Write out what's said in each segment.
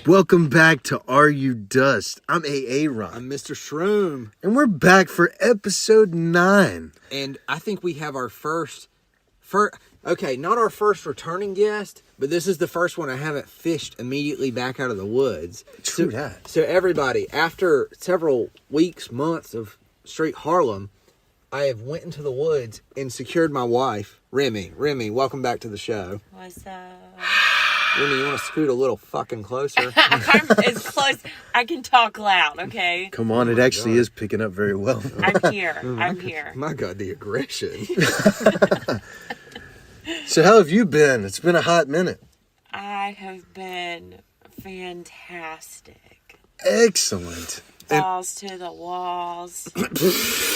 Welcome back to Are You Dust? I'm Aaron. I'm Mr. Shroom. And we're back for episode 9. And I think we have our first, not our first returning guest, but this is the first one I haven't fished immediately back out of the woods. True that. So everybody, after several weeks, months of straight Harlem, I have went into the woods and secured my wife, Remmi. Remmi, welcome back to the show. What's up? Remmi, you want to scoot a little fucking closer? I'm as close. I can talk loud, okay? Come on, it actually is picking up very well. I'm here. I'm here. My God, the aggression. So how have you been? It's been a hot minute. I have been fantastic. Excellent. Balls to the walls.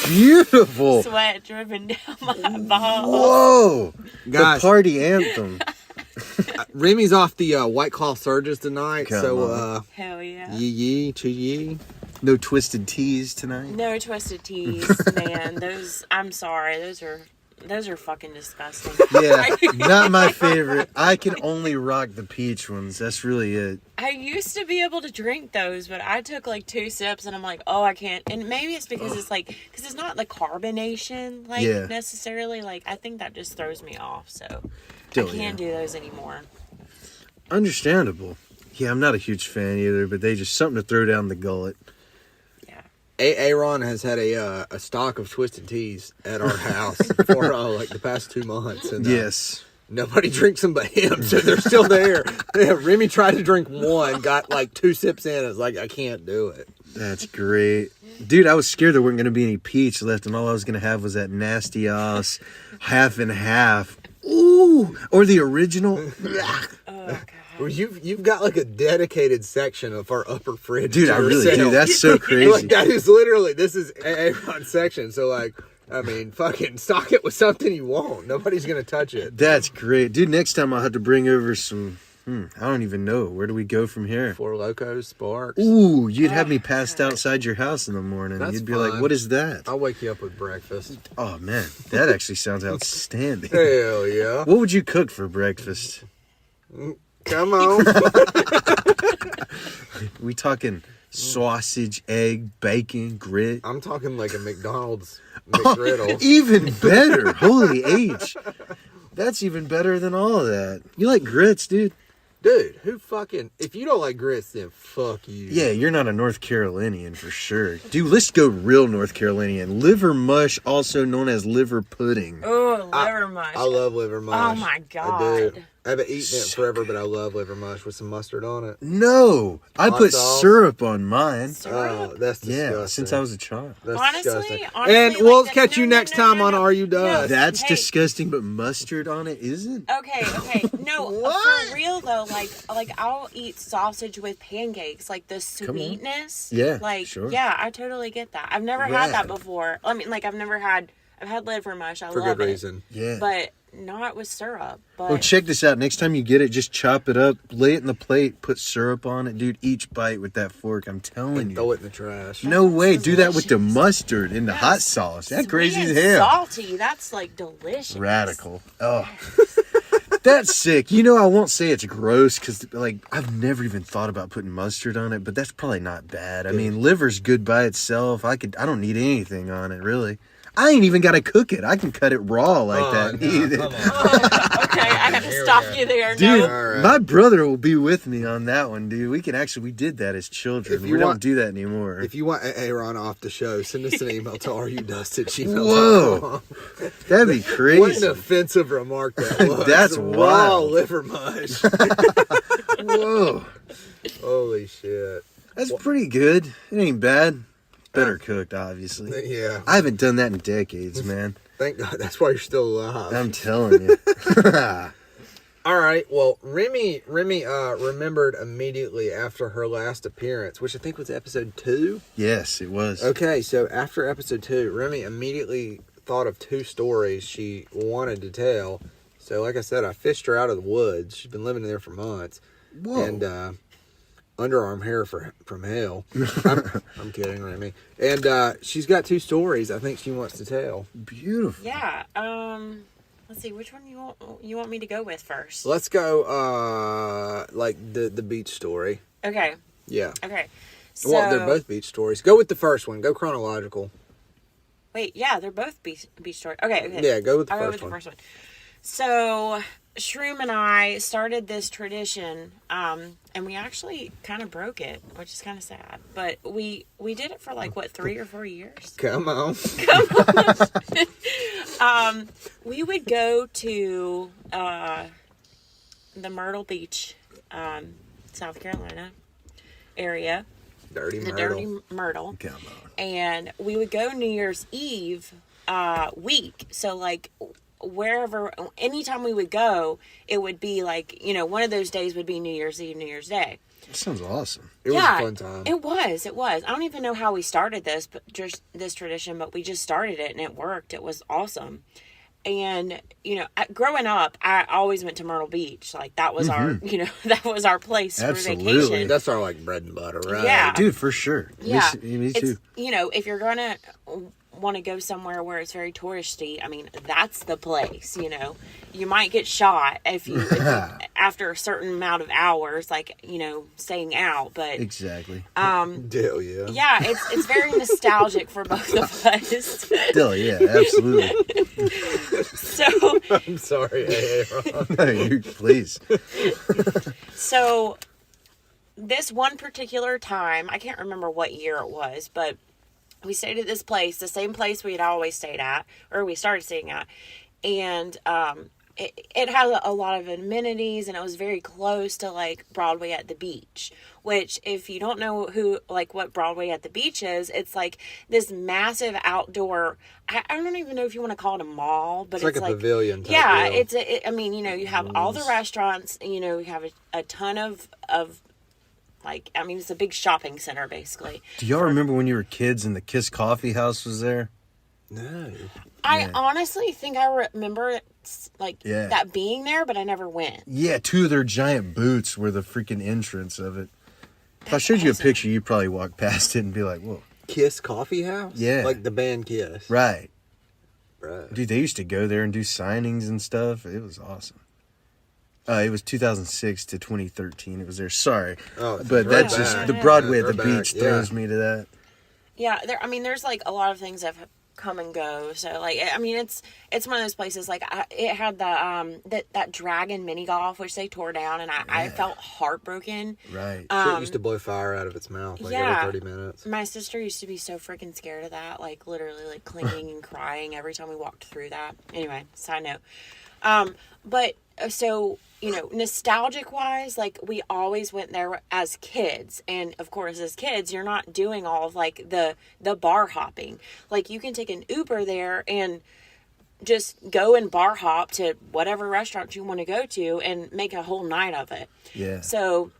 Beautiful. Sweat dripping down my balls. Whoa. Guys. The party anthem. Remy's off the White Claw Surges tonight, Come on. Hell yeah. yee, to yee. No twisted teas tonight. No twisted teas, man. I'm sorry. Those are fucking disgusting. Yeah, not my favorite. I can only rock the peach ones. That's really it. I used to be able to drink those, but I took like 2 sips and I'm like, oh, I can't. And maybe it's because because it's not the carbonation, necessarily. Like, I think that just throws me off. So I can't do those anymore. Understandable. Yeah, I'm not a huge fan either, but they just something to throw down the gullet. Aaron has had a stock of twisted teas at our house for the past 2 months. And, yes. Nobody drinks them but him, so they're still there. Yeah, Remmy tried to drink one, got like 2 sips in. It's like, I can't do it. That's great. Dude, I was scared there weren't going to be any peach left, and all I was going to have was that nasty ass half and half. Ooh! Or the original. Oh, God. Well, you've got like a dedicated section of our upper fridge. Dude, I really do. That's so crazy. Like, that is literally, this is Aaron's section. So fucking stock it with something you want. Nobody's going to touch it. That's great. Dude, next time I'll have to bring over some, I don't even know. Where do we go from here? Four Locos, Sparks. Ooh, you'd have me passed outside your house in the morning. That's You'd be fine. like, what is that? I'll wake you up with breakfast. Oh, man. That actually sounds outstanding. Hell yeah. What would you cook for breakfast? Come on. We talking sausage, egg, bacon, grit? I'm talking like a McDonald's McGriddle. Even better. Holy H. That's even better than all of that. You like grits, dude? Dude, if you don't like grits, then fuck you. Yeah, you're not a North Carolinian for sure. Dude, let's go real North Carolinian. Liver mush, also known as liver pudding. Oh, liver mush. I love liver mush. Oh, my God. I do. I haven't eaten it forever, but I love liver mush with some mustard on it. No, I Hot put sauce. syrup on mine. Oh, that's disgusting. Yeah, since I was a child. That's Honestly, disgusting. honestly, And like we'll that- catch no, you no, next no, time no, on no. Are You Done? No. That's Hey. disgusting, but mustard on it isn't? Okay. No, What? for real though, like I'll eat sausage with pancakes, like the sweetness. Yeah, Like, sure. yeah, I totally get that. I've never had that before. I mean, like I've had liver mush. I For love good it. reason. Yeah. But not with syrup. But Oh, check this out. Next time you get it, just chop it up, lay it in the plate, put syrup on it. Dude, each bite with that fork, I'm telling And you. throw it in the trash. No way. That's Do that with the delicious. mustard and the hot Yes. sauce. That's sweet crazy as and hell. salty. That's like delicious. Radical. Oh. That's sick. You know, I won't say it's gross because, I've never even thought about putting mustard on it, but that's probably not bad. I mean, liver's good by itself. I don't need anything on it, really. I ain't even got to cook it. I can cut it raw like that. No, Eat it. come on. Oh, okay, I have to Here we stop go. you there. Dude, No. All right. my brother will be with me on that one, dude. We did that as children. If you We don't want- do that anymore. If you want Aaron off the show, send us an email to areyoudust@gmail.com. Whoa. That'd be crazy. What an offensive remark that was. That's Raw wild. liver mush. Whoa. Holy shit. That's pretty good. It ain't bad. Better cooked, obviously. Yeah. I haven't done that in decades, man. Thank God. That's why you're still alive. I'm telling you. All right. Well, Remmy remembered immediately after her last appearance, which I think was episode 2. Yes, it was. Okay. So after episode 2, Remmy immediately thought of 2 stories she wanted to tell. So like I said, I fished her out of the woods. She's been living there for months. Whoa. And underarm hair from hell. I'm kidding, Remmy. And she's got 2 stories I think she wants to tell. Beautiful. Yeah. Let's see. Which one you want me to go with first? Let's go like the beach story. Okay. Yeah. Okay. So, Well, they're both beach stories. Go with the first one. Go chronological. wait, yeah, they're both beach stories. Okay, okay. Yeah, go with the I'll first go with one. the first one. So, Shroom and I started this tradition, and we actually kind of broke it, which is kind of sad. But we did it for like, what, 3 or 4 years? Come on. We would go to the Myrtle Beach, South Carolina area. Dirty The Myrtle. Dirty Myrtle. Come on. And we would go New Year's Eve week. So, like, wherever, anytime we would go, it would be like, you know, one of those days would be New Year's Eve, New Year's Day. That sounds awesome. It was a fun time. It was. I don't even know how we started this, but just this tradition, but we just started it and it worked. It was awesome. And, you know, growing up, I always went to Myrtle Beach. Like, that was our, you know, that was our place Absolutely. for vacation. That's our, like, bread and butter, right? Yeah. Dude, for sure. Yeah. Me too. You know, if you're going to want to go somewhere where it's very touristy, I mean, that's the place, you know. You might get shot if you after a certain amount of hours, like, you know, staying out, but Exactly. Deal, yeah. yeah, it's very nostalgic for both of us. Still, yeah, absolutely. So I'm sorry. Hey, Ron. No, please. So this one particular time, I can't remember what year it was, but we stayed at this place, the same place we had always stayed at, or we started staying at. And it had a lot of amenities, and it was very close to, like, Broadway at the beach, which, if you don't know what Broadway at the beach is, it's like this massive outdoor, I don't even know if you want to call it a mall, but It's like a pavilion type yeah, deal. I mean, you know, you have all the restaurants, you know, you have a ton of like, I mean, it's a big shopping center, basically. Do y'all remember when you were kids and the Kiss Coffee House was there? No. I honestly think I remember that being there, but I never went. Yeah, 2 of their giant boots were the freaking entrance of it. If I showed you a picture, you'd probably walk past it and be like, whoa. Kiss Coffee House? Yeah. Like the band Kiss. Right. Right. Dude, they used to go there and do signings and stuff. It was awesome. It was 2006 to 2013. It was there. Sorry. Oh, but that's just back. the Broadway at the They're beach back, throws me to that. Yeah, there's like a lot of things that have come and go. So, like, I mean, it's one of those places. Like, it had that Dragon mini golf, which they tore down, and I felt heartbroken. Right. Shit used to blow fire out of its mouth like every 30 minutes. My sister used to be so freaking scared of that, like, literally, like, clinging and crying every time we walked through that. Anyway, side note. But so, you know, nostalgic wise, like, we always went there as kids. And of course, as kids, you're not doing all of, like, the bar hopping. Like, you can take an Uber there and just go and bar hop to whatever restaurant you want to go to and make a whole night of it. Yeah. So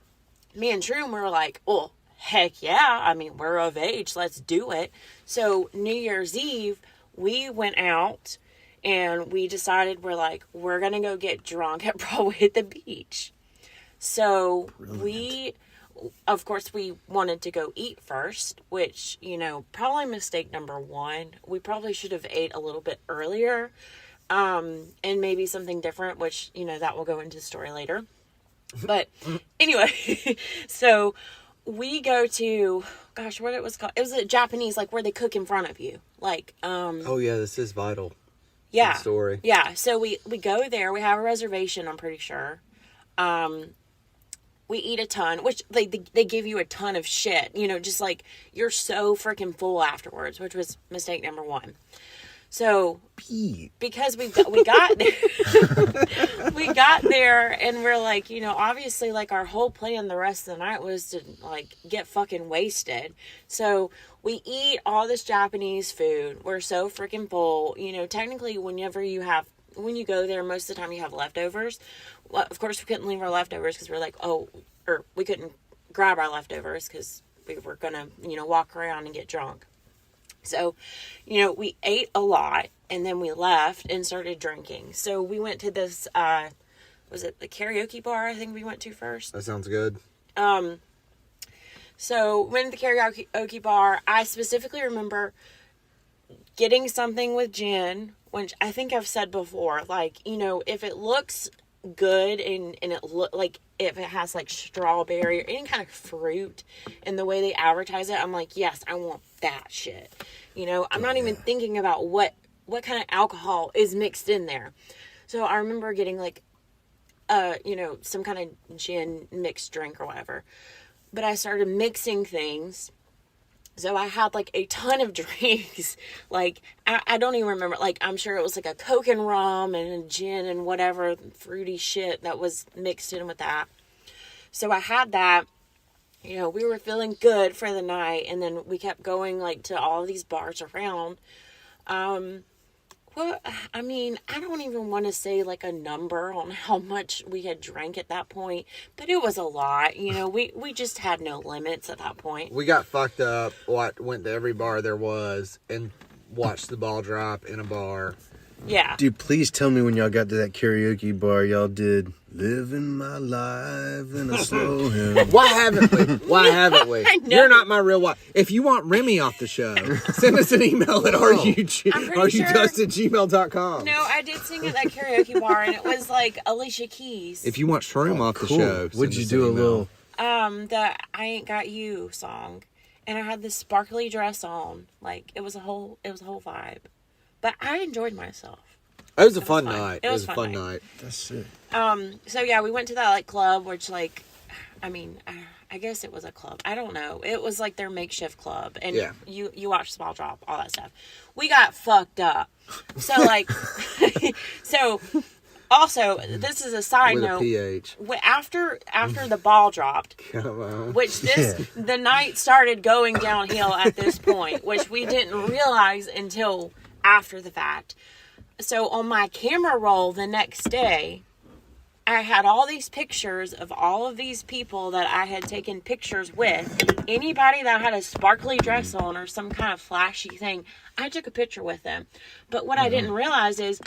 me and Shroom were like, oh, heck yeah. I mean, we're of age. Let's do it. So New Year's Eve, we went out and we decided we're going to go get drunk at Broadway at the beach. So of course, we wanted to go eat first, which, you know, probably mistake number 1. We probably should have ate a little bit earlier, and maybe something different, which, you know, that will go into the story later. But anyway, so we go to, gosh, what it was called? It was a Japanese, like, where they cook in front of you. Like, oh, yeah, this is vital. yeah. Good story. Yeah, so we go there. We have a reservation, I'm pretty sure. We eat a ton, which they give you a ton of shit. You know, just like, you're so freaking full afterwards, which was mistake number 1. So, because we got there, we got there and we're like, you know, obviously, like, our whole plan the rest of the night was to, like, get fucking wasted. So we eat all this Japanese food. We're so freaking full. You know, technically, when you go there, most of the time you have leftovers. Well, of course, we couldn't leave our leftovers because we're like, or we couldn't grab our leftovers because we were going to, you know, walk around and get drunk. So, you know, we ate a lot and then we left and started drinking. So we went to this, was it the karaoke bar I think we went to first? That sounds good. So went to the karaoke bar. I specifically remember getting something with gin, which I think I've said before, like, you know, if it looks good and it look like if it has like strawberry or any kind of fruit and the way they advertise it, I'm like, yes, I want that shit. You know, I'm not even thinking about what kind of alcohol is mixed in there. So I remember getting like you know, some kind of gin mixed drink or whatever. But I started mixing things. So I had like a ton of drinks. Like, I don't even remember. Like, I'm sure it was like a Coke and rum and a gin and whatever fruity shit that was mixed in with that. So I had that. You know, we were feeling good for the night. And then we kept going like to all these bars around. Well, I mean, I don't even want to say like a number on how much we had drank at that point, but it was a lot. You know, we just had no limits at that point. We got fucked up, went to every bar there was, and watched the ball drop in a bar. Yeah. Dude, please tell me when y'all got to that karaoke bar, y'all did Living My Life in a Slow Hymn. Why haven't we? Why haven't we? I know. You're not my real wife. If you want Remmi off the show, send us an email at rudust@gmail.com. No, I did sing at that karaoke bar, and it was like Alicia Keys. If you want Shroom off the show, Would you send us do a an email. little? The I Ain't Got You song, and I had this sparkly dress on. Like, it was a whole vibe. But I enjoyed myself. It was a fun fun. night. It was a a fun fun night. That's it. So yeah, we went to that like club, which like, I mean, I guess it was a club. I don't know. It was like their makeshift club, and Yeah. you watched the ball drop, all that stuff. We got fucked up. So like, so also this is a side With a note. PH. After the ball dropped, Come on. which the night started going downhill at this point, which we didn't realize until after the fact. So on my camera roll the next day, I had all these pictures of all of these people that I had taken pictures with. Anybody that had a sparkly dress on or some kind of flashy thing, I took a picture with them. But what I didn't realize is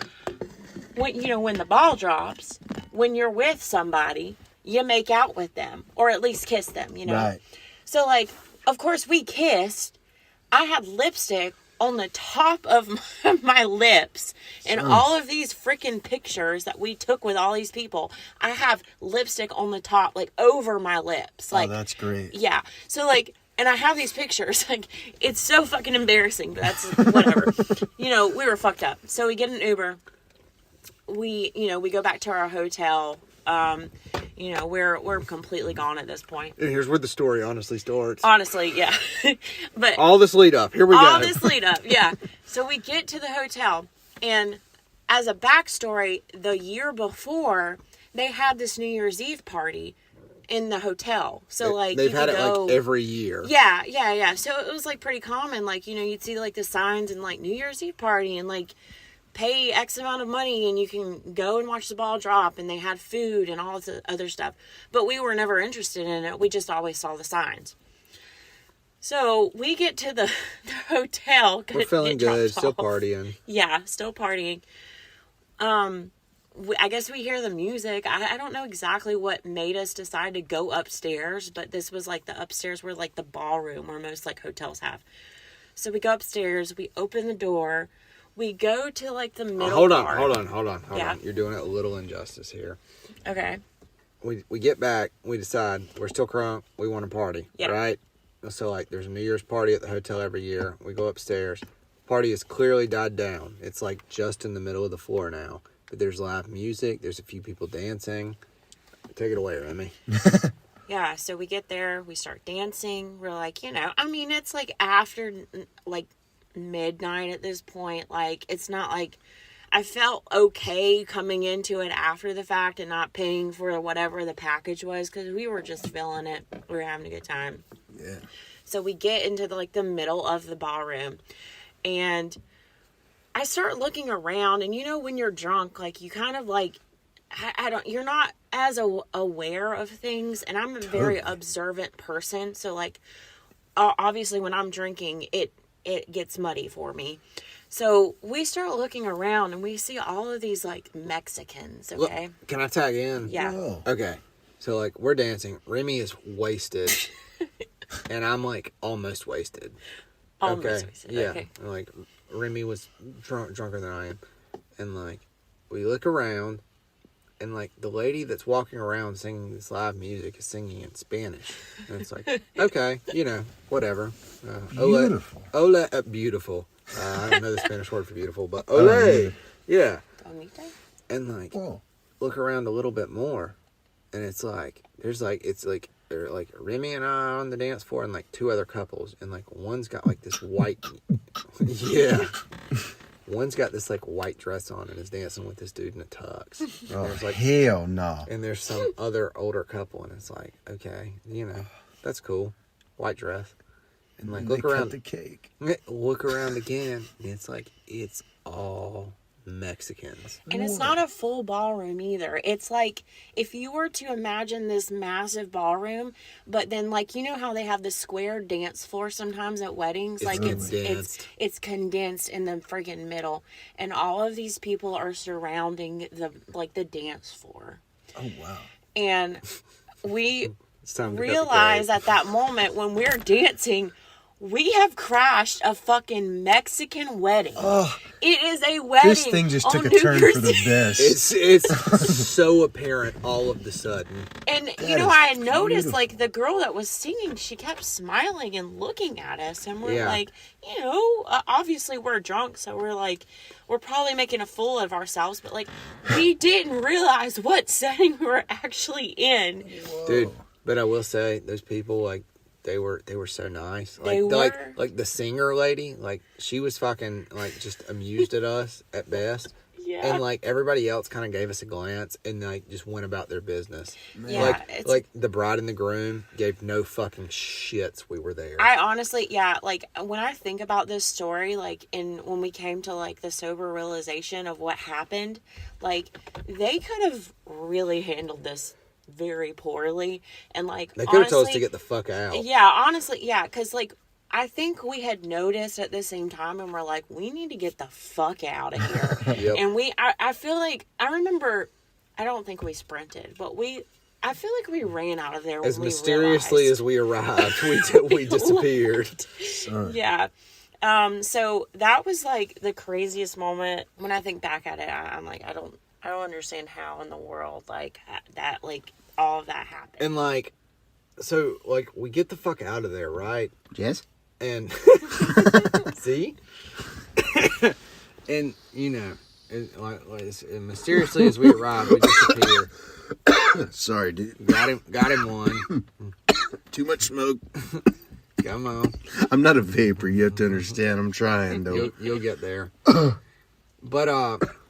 when the ball drops, when you're with somebody, you make out with them or at least kiss them, you know. Right. So like, of course we kissed. I had lipstick on the top of my lips and all of these freaking pictures that we took with all these people, I have lipstick on the top, like over my lips. Like, Oh, that's great. yeah. So like, and I have these pictures, like, it's so fucking embarrassing, but that's whatever. We were fucked up. So we get an Uber. We go back to our hotel. We're completely gone at this point. And here's where the story honestly starts. Honestly, yeah. But All this lead up. Here we all go. this lead up, yeah. So we get to the hotel, and as a backstory, the year before, they had this New Year's Eve party in the hotel. So like they've you had could it go, like every year. Yeah. So it was like pretty common. Like, you'd see like the signs and like New Year's Eve party and like pay X amount of money and you can go and watch the ball drop, and they had food and all the other stuff. But we were never interested in it. We just always saw the signs. So we get to the hotel. We're feeling get dropped good, still off. partying. Yeah, still partying. I guess we hear the music. I don't know exactly what made us decide to go upstairs, but this was like the upstairs where like the ballroom where most like hotels have. So we go upstairs, we open the door, we go to like the middle Hold on. Yeah. You're doing it a little injustice here. Okay. We get back, we decide we're still crunk, we want to party, Yeah. right? So like there's a New Year's party at the hotel every year. We go upstairs. Party has clearly died down. It's like just in the middle of the floor now. But there's live music, there's a few people dancing. Take it away, Remmi. Yeah, so we get there, we start dancing. We're like, it's like after like midnight at this point. Like, it's not like I felt okay coming into it after the fact and not paying for whatever the package was because we were just feeling it. We were having a good time. Yeah. So we get into the middle of the ballroom, and I start looking around, and when you're drunk, like you kind of like, you're not as aware of things, and I'm a very observant person. So like, obviously when I'm drinking, it gets muddy for me. So we start looking around and we see all of these like Mexicans, okay? Look, can I tag in? Yeah. Oh. Okay. So like we're dancing. Remmi is wasted. And I'm like almost wasted. Almost wasted. Yeah. Okay. And, like Remmi was drunker than I am. And like we look around And, like, the lady that's walking around singing this live music is singing in Spanish. And it's like, okay, you know, whatever. Beautiful. Ole, beautiful. I don't know the Spanish word for beautiful, but ole. Yeah. And, like, look around a little bit more. And it's like, they're like Remmi and I on the dance floor and, like, 2 other couples. And, like, one's got, like, this white, yeah. One's got this, like, white dress on and is dancing with this dude in a tux. Oh, there's, like, hell no. And there's some other older couple, and it's like, okay, you know, that's cool. White dress. And, like, look around. The cake. Look around again, and it's like, it's all Mexicans. And it's not a full ballroom either. It's like, if you were to imagine this massive ballroom, but then, like, you know how they have the square dance floor sometimes at weddings? It's like condensed. it's condensed in the friggin' middle. And all of these people are surrounding the dance floor. Oh, wow. And we It's time to realize at that moment when we're dancing, we have crashed a fucking Mexican wedding. Oh, it is a wedding. this thing just took on a New turn Year's for the Eve. best. It's so apparent all of the sudden. And, That you know, is I had noticed, beautiful. like, the girl that was singing, she kept smiling and looking at us. And we're Yeah. like, you know, obviously we're drunk. So we're like, we're probably making a fool of ourselves. But, like, we didn't realize what setting we were actually in. Whoa. Dude, but I will say, those people, like, they were so nice. Like, They were. like the singer lady, like, she was fucking, like, just amused at us at best. Yeah. And, like, everybody else kind of gave us a glance and, like, just went about their business. Yeah, Like the bride and the groom gave no fucking shits we were there. I honestly, yeah, like, when I think about this story, like, when we came to, like, the sober realization of what happened, like, they could have really handled this very poorly. And, like, They could have told us honestly, to get the fuck out. yeah, honestly, yeah, because, like, I think we had noticed at the same time, and we're like, we need to get the fuck out of here. Yep. And I feel like, I remember, I don't think we sprinted, but I feel like we ran out of there As when mysteriously we as we arrived, we disappeared. Son. yeah. So that was like the craziest moment. When I think back at it, I'm like, I don't understand how in the world like that, like all of that happened. And, like, so, like, we get the fuck out of there, right? Yes? And see, and you know, as mysteriously as we arrived, we disappear. Sorry, dude. Got him one. Too much smoke. Come on, I'm not a vapor. You have to understand. I'm trying, though. you'll get there. But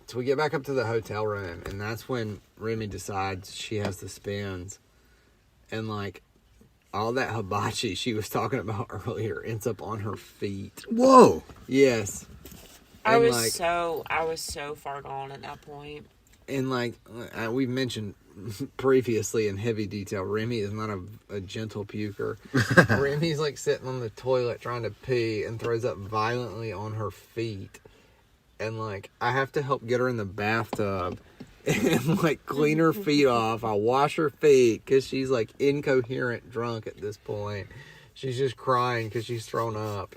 so we get back up to the hotel room, and that's when Remmi decides she has the spins, and, like, all that hibachi she was talking about earlier ends up on her feet. Whoa. Yes. I And, was like, so far gone at that point. And, like, we've mentioned previously in heavy detail, Remmi is not a gentle puker. Remmi's, like, sitting on the toilet trying to pee and throws up violently on her feet. And, like, I have to help get her in the bathtub and, like, clean her feet off. I wash her feet because she's, like, incoherent drunk at this point. She's just crying because she's thrown up.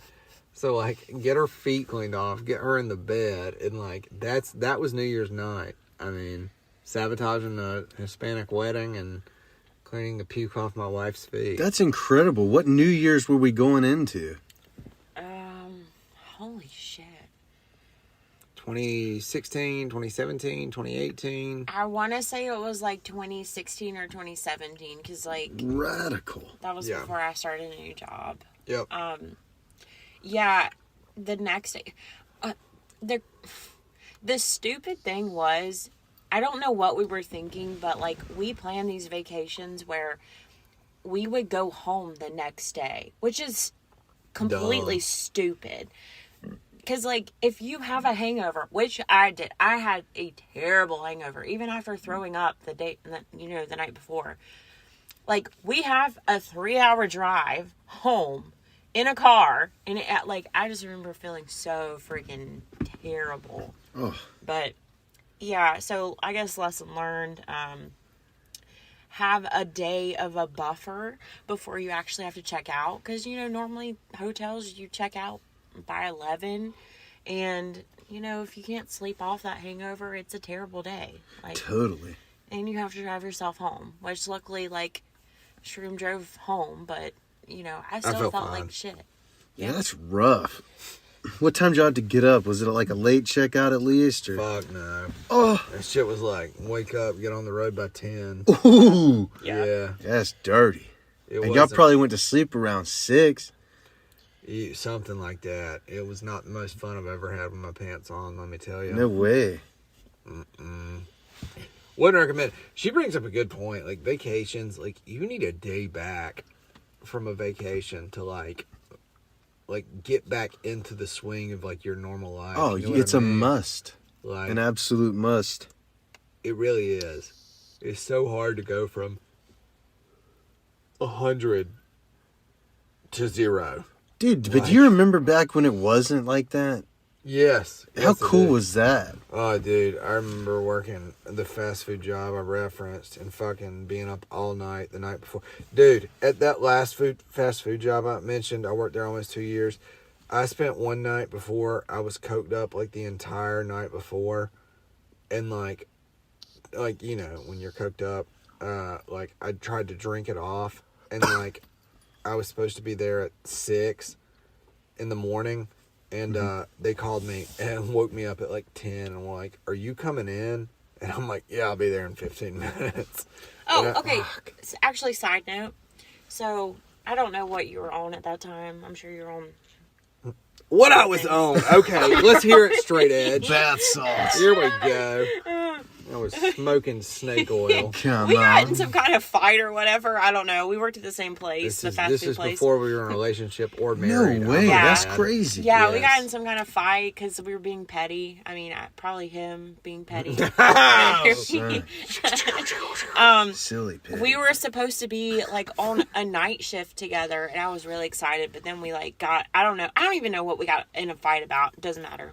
So, like, get her feet cleaned off, get her in the bed, and, like, that was New Year's night. I mean, sabotaging a Hispanic wedding and cleaning the puke off my wife's feet. That's incredible. What New Year's were we going into? Holy shit. 2016, 2017, 2018. I want to say it was like 2016 or 2017 because like Radical. that was Yeah. before I started a new job. Yep. Yeah, the next day, the stupid thing was, I don't know what we were thinking, but like we planned these vacations where we would go home the next day, which is completely Dumb. stupid. Because, like, if you have a hangover, which I did, I had a terrible hangover, even after throwing up the night before. Like, we have a 3-hour drive home in a car, and I just remember feeling so freaking terrible. Oh. But, yeah, so I guess lesson learned, have a day of a buffer before you actually have to check out. Because, normally hotels, you check out by 11, and if you can't sleep off that hangover, it's a terrible day. Like, Totally. and you have to drive yourself home. Which luckily, like, Shroom drove home, but I still felt like shit. Yeah, that's rough. What time did y'all have to get up? Was it like a late checkout at least? Or? Fuck no. Oh. That shit was like, wake up, get on the road by 10. Ooh. Yeah. That's dirty. It and y'all probably went to sleep around 6. Something like that. It was not the most fun I've ever had with my pants on, let me tell you. No way. Wouldn't recommend. She brings up a good point. Like, vacations, like, you need a day back from a vacation to, like get back into the swing of, like, your normal life. Oh, you know it's what I mean? a must. Like, an absolute must. It really is. It's so hard to go from 100 to 0. Dude, but do you remember back when it wasn't like that? Yes. How cool was that? Oh, dude, I remember working the fast food job I referenced and fucking being up all night the night before. Dude, at that last fast food job I mentioned, I worked there almost 2 years. I spent one night before, I was coked up like the entire night before. And like when you're coked up, like I tried to drink it off. And like, I was supposed to be there at 6 in the morning. And they called me and woke me up at like 10 and were like, are you coming in? And I'm like, yeah, I'll be there in 15 minutes. Oh, okay. Actually, side note. So, I don't know what you were on at that time. I'm sure you were on... What I was on. Okay, let's hear it straight edge. Bath salts. Here we go. I was smoking snake oil. Come we got on. in some kind of fight or whatever. I don't know. We worked at the same place, the fast food place. Before we were in a relationship or married. No way. Yeah. That's crazy. Yeah, Yes. we got in some kind of fight because we were being petty. I mean, probably him being petty. Silly pig. We were supposed to be like on a night shift together, and I was really excited. But then we like got, I don't even know what we got in a fight about. It doesn't matter.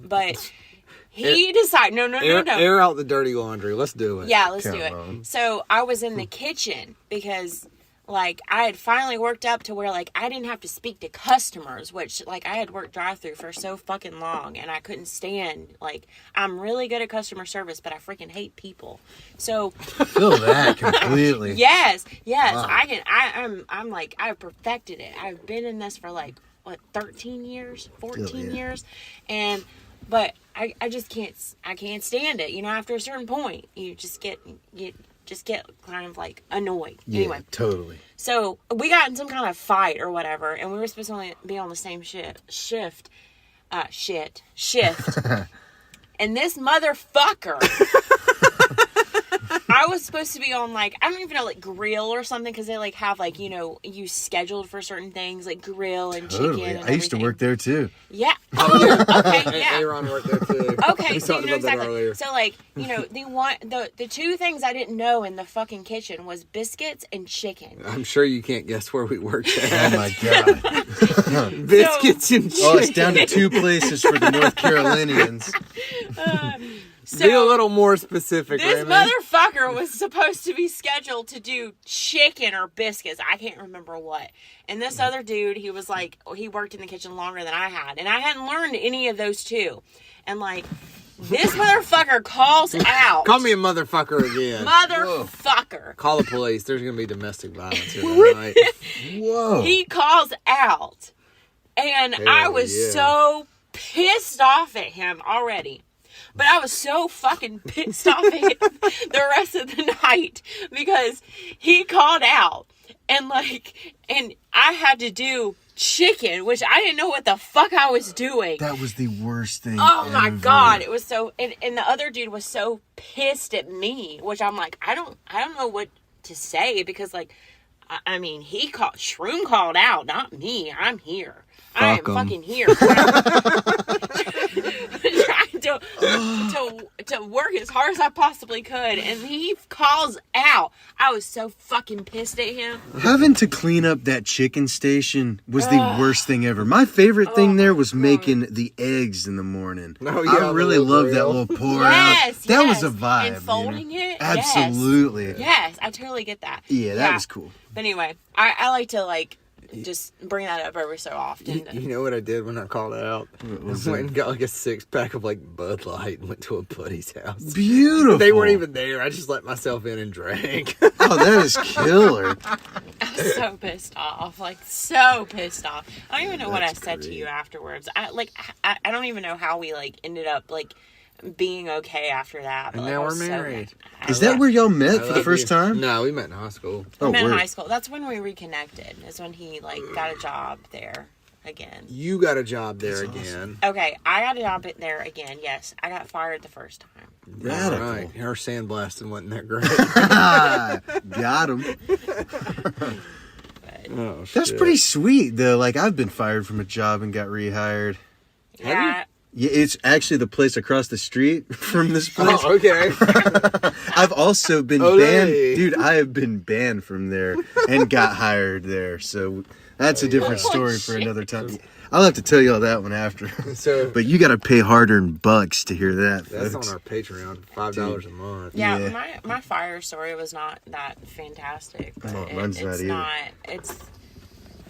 But he decided, no. Air out the dirty laundry. Let's do it. Yeah, let's Come do it. on. So I was in the kitchen because like I had finally worked up to where like I didn't have to speak to customers, which like I had worked drive-through for so fucking long and I couldn't stand, like, I'm really good at customer service, but I freaking hate people. So I feel that completely. yes, Wow. I'm like, I've perfected it. I've been in this for like, what, 13 years, 14 years. But I just can't stand it. After a certain point, you just get kind of like annoyed. Yeah, Anyway, totally. so we got in some kind of fight or whatever, and we were supposed to only be on the same shift. And this motherfucker, I was supposed to be on like, I don't even know, like grill or something, because they like have like, you scheduled for certain things like grill and Totally. chicken and I used to work there too. Yeah. Oh, okay, yeah. Aaron worked there too. Okay, We so talked you know about that exactly. earlier. So like, the two things I didn't know in the fucking kitchen was biscuits and chicken. I'm sure you can't guess where we worked Oh at. my god. Biscuits and chicken. Oh, it's down to 2 places for the North Carolinians. So Be a little more specific, this Remmi. motherfucker was supposed to be scheduled to do chicken or biscuits. I can't remember what. And this other dude, he was like, he worked in the kitchen longer than I had. And I hadn't learned any of those two. And like, this motherfucker calls out. Call me a motherfucker again. Motherfucker. Call the police. There's going to be domestic violence here tonight. Whoa. He calls out. And I was yeah. so pissed off at him already. But I was so fucking pissed off at him the rest of the night because he called out and I had to do chicken, which I didn't know what the fuck I was doing. That was the worst thing Oh my ever. god, it was so, and the other dude was so pissed at me, which I'm like, I don't know what to say because like, I mean, Shroom called out, not me. I'm here. I am fucking here. Trying to work as hard as I possibly could, and he calls out. I was so fucking pissed at him. Having to clean up that chicken station was the worst thing ever. My favorite thing there was making the eggs in the morning. Oh, yeah, I the really little loved that grill. little pour Yes, out. That yes. was a vibe. And folding it? Absolutely. Yes, I totally get that. Yeah, that was cool. But anyway, I like to like just bring that up every so often. You know what I did when I called out? I went and got like a 6-pack of like Bud Light and went to a buddy's house. Beautiful. They weren't even there. I just let myself in and drank. Oh, that is killer. I was so pissed off. Like, so pissed off. I don't even know what I said to you afterwards. I don't even know how we, like, ended up, like, being okay after that. But, And like, now I we're was so married. mad. Is that where y'all met for the first time? No, we met in high school. We Oh, met in word. high school. That's when we reconnected. Is when he, like, got a job there again. You got a job there again. Okay, I got a job there again. Yes, I got fired the first time. Radical. Right. Her sandblasting wasn't that great. Got him. But, Oh, That's shit. pretty sweet, though. Like, I've been fired from a job and got rehired. yeah. Yeah, it's actually the place across the street from this place. Oh, okay. I've also been Olé. banned. Dude, I have been banned from there and got hired there. So that's a different story for another time. I'll have to tell you all that one after. So But you got to pay hard-earned bucks to hear that, that's folks. on our Patreon, $5 a month. Yeah, Yeah. my fire story was not that fantastic. But No, mine's not it's either. not. It's.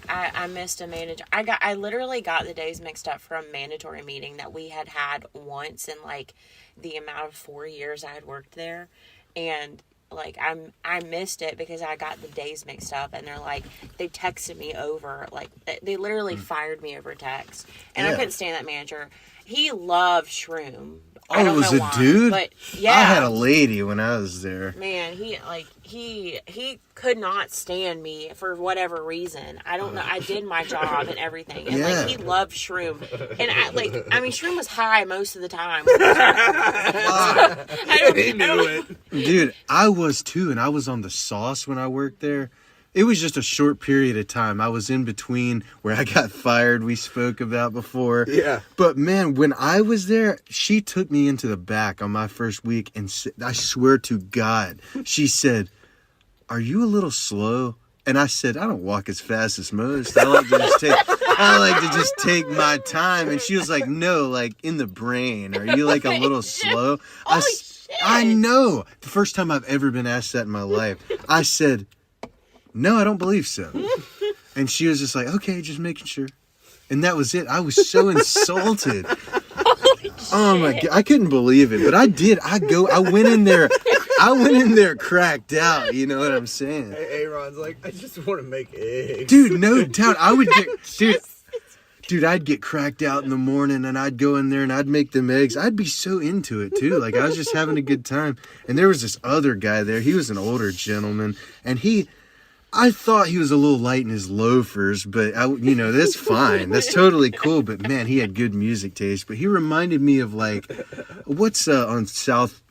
I missed a manager. I literally got the days mixed up for a mandatory meeting that we had once in like the amount of 4 years I had worked there, and like I missed it because I got the days mixed up, and they texted me over, like they literally fired me over text, and I Yeah. couldn't stand that manager. He loved shroom. Oh, it was a why, dude? but yeah, I had a lady when I was there. man, he could not stand me for whatever reason. I don't know. I did my job and everything, and Yeah. like he loved shroom, and I mean shroom was high most of the time. He knew it. Dude, I was too, and I was on the sauce when I worked there. It was just a short period of time. I was in between where I got fired, we spoke about before. Yeah. But man, when I was there, she took me into the back on my first week, and I swear to God, she said, "Are you a little slow?" And I said, "I don't walk as fast as most. I like to just take my time." And she was like, "No, like in the brain. Are you like a little slow?" Holy shit. I know. The first time I've ever been asked that in my life. I said, "No, I don't believe so." And she was just like, "Okay, just making sure." And that was it. I was so insulted. Oh my God. I couldn't believe it, but I did. I went in there cracked out. You know what I'm saying? Aaron's like, I just want to make eggs. Dude, no doubt. I would get, dude, I'd get cracked out in the morning, and I'd go in there and I'd make them eggs. I'd be so into it too. Like, I was just having a good time. And there was this other guy there. He was an older gentleman, and I thought he was a little light in his loafers, but that's fine. That's totally cool. But man, he had good music taste. But he reminded me of like, what's on South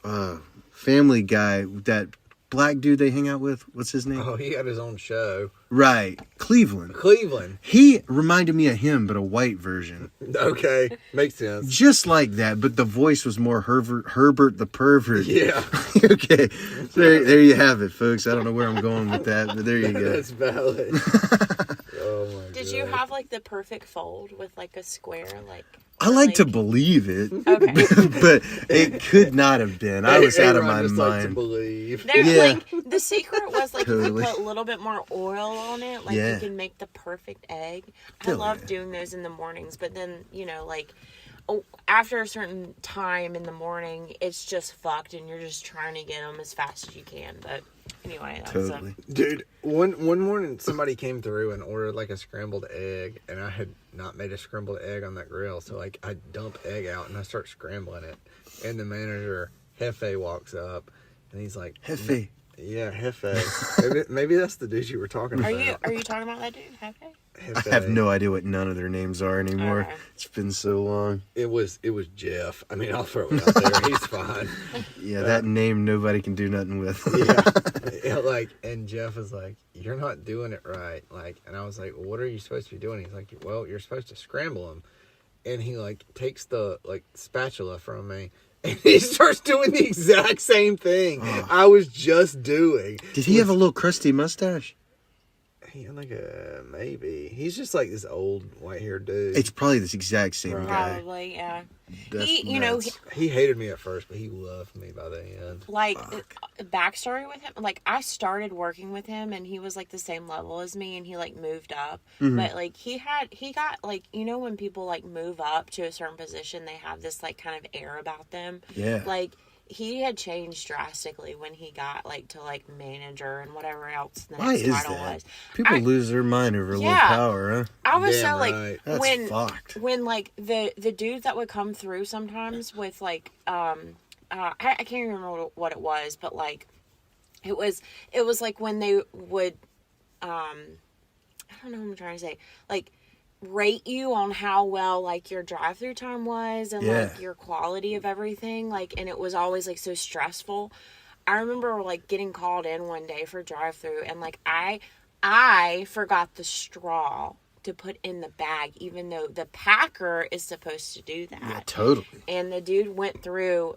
Family Guy, that black dude they hang out with? What's his name? Oh, he had his own show. Right, Cleveland. Cleveland. He reminded me of him, but a white version. Okay, makes sense. Just like that, but the voice was more Herbert the Pervert. Yeah. Okay, there you have it, folks. I don't know where I'm going with that, but there you go. That's valid. Oh my god. Did you have like the perfect fold with like a square like? I like to believe it, Okay. but it could not have been. I was out of my just like to mind. believe. There, Yeah. like the secret was like Totally. if you put a little bit more oil on it, like Yeah. you can make the perfect egg. I Hell love yeah. doing those in the mornings, but then after a certain time in the morning, it's just fucked, and you're just trying to get them as fast as you can. But anyway, that's Totally. Dude, one morning somebody came through and ordered like a scrambled egg, and I had not made a scrambled egg on that grill, so like I dump egg out and I start scrambling it, and the manager Hefe walks up, and he's like, Hefe. Yeah, Hefe. maybe that's the dude you were talking about. Are you talking about that dude, Hefe? Hefe. I have no idea what none of their names are anymore. Okay. It's been so long. It was Jeff. I mean, I'll throw it out there. He's fine. Yeah, that name nobody can do nothing with. Yeah, like, and Jeff was like, "You're not doing it right." Like, and I was like, "What are you supposed to be doing?" He's like, "Well, you're supposed to scramble them." And he like takes the like spatula from me, and he starts doing the exact same thing I was just doing. Did he have a little crusty mustache? I think maybe. He's just like this old white-haired dude. It's probably this exact same guy. Probably, yeah. That's He, nuts. He hated me at first, but he loved me by the end. like backstory with him, like I started working with him and he was like the same level as me and he like moved up, but like he got like, you know, when people like move up to a certain position, they have this like kind of air about them. Yeah. Like he had changed drastically when he got like to like manager and whatever else the Why next is title that? was. People lose their mind over a little power, huh? I was Damn so like right. That's fucked. when like the dudes that would come through sometimes with like I can't even remember what it was, but like it was like when they would I don't know what I'm trying to say, like rate you on how well like your drive-through time was and like your quality of everything, like, and it was always like so stressful. I remember like getting called in one day for drive-through and like I forgot the straw to put in the bag, even though the packer is supposed to do that. Yeah, totally. And the dude went through,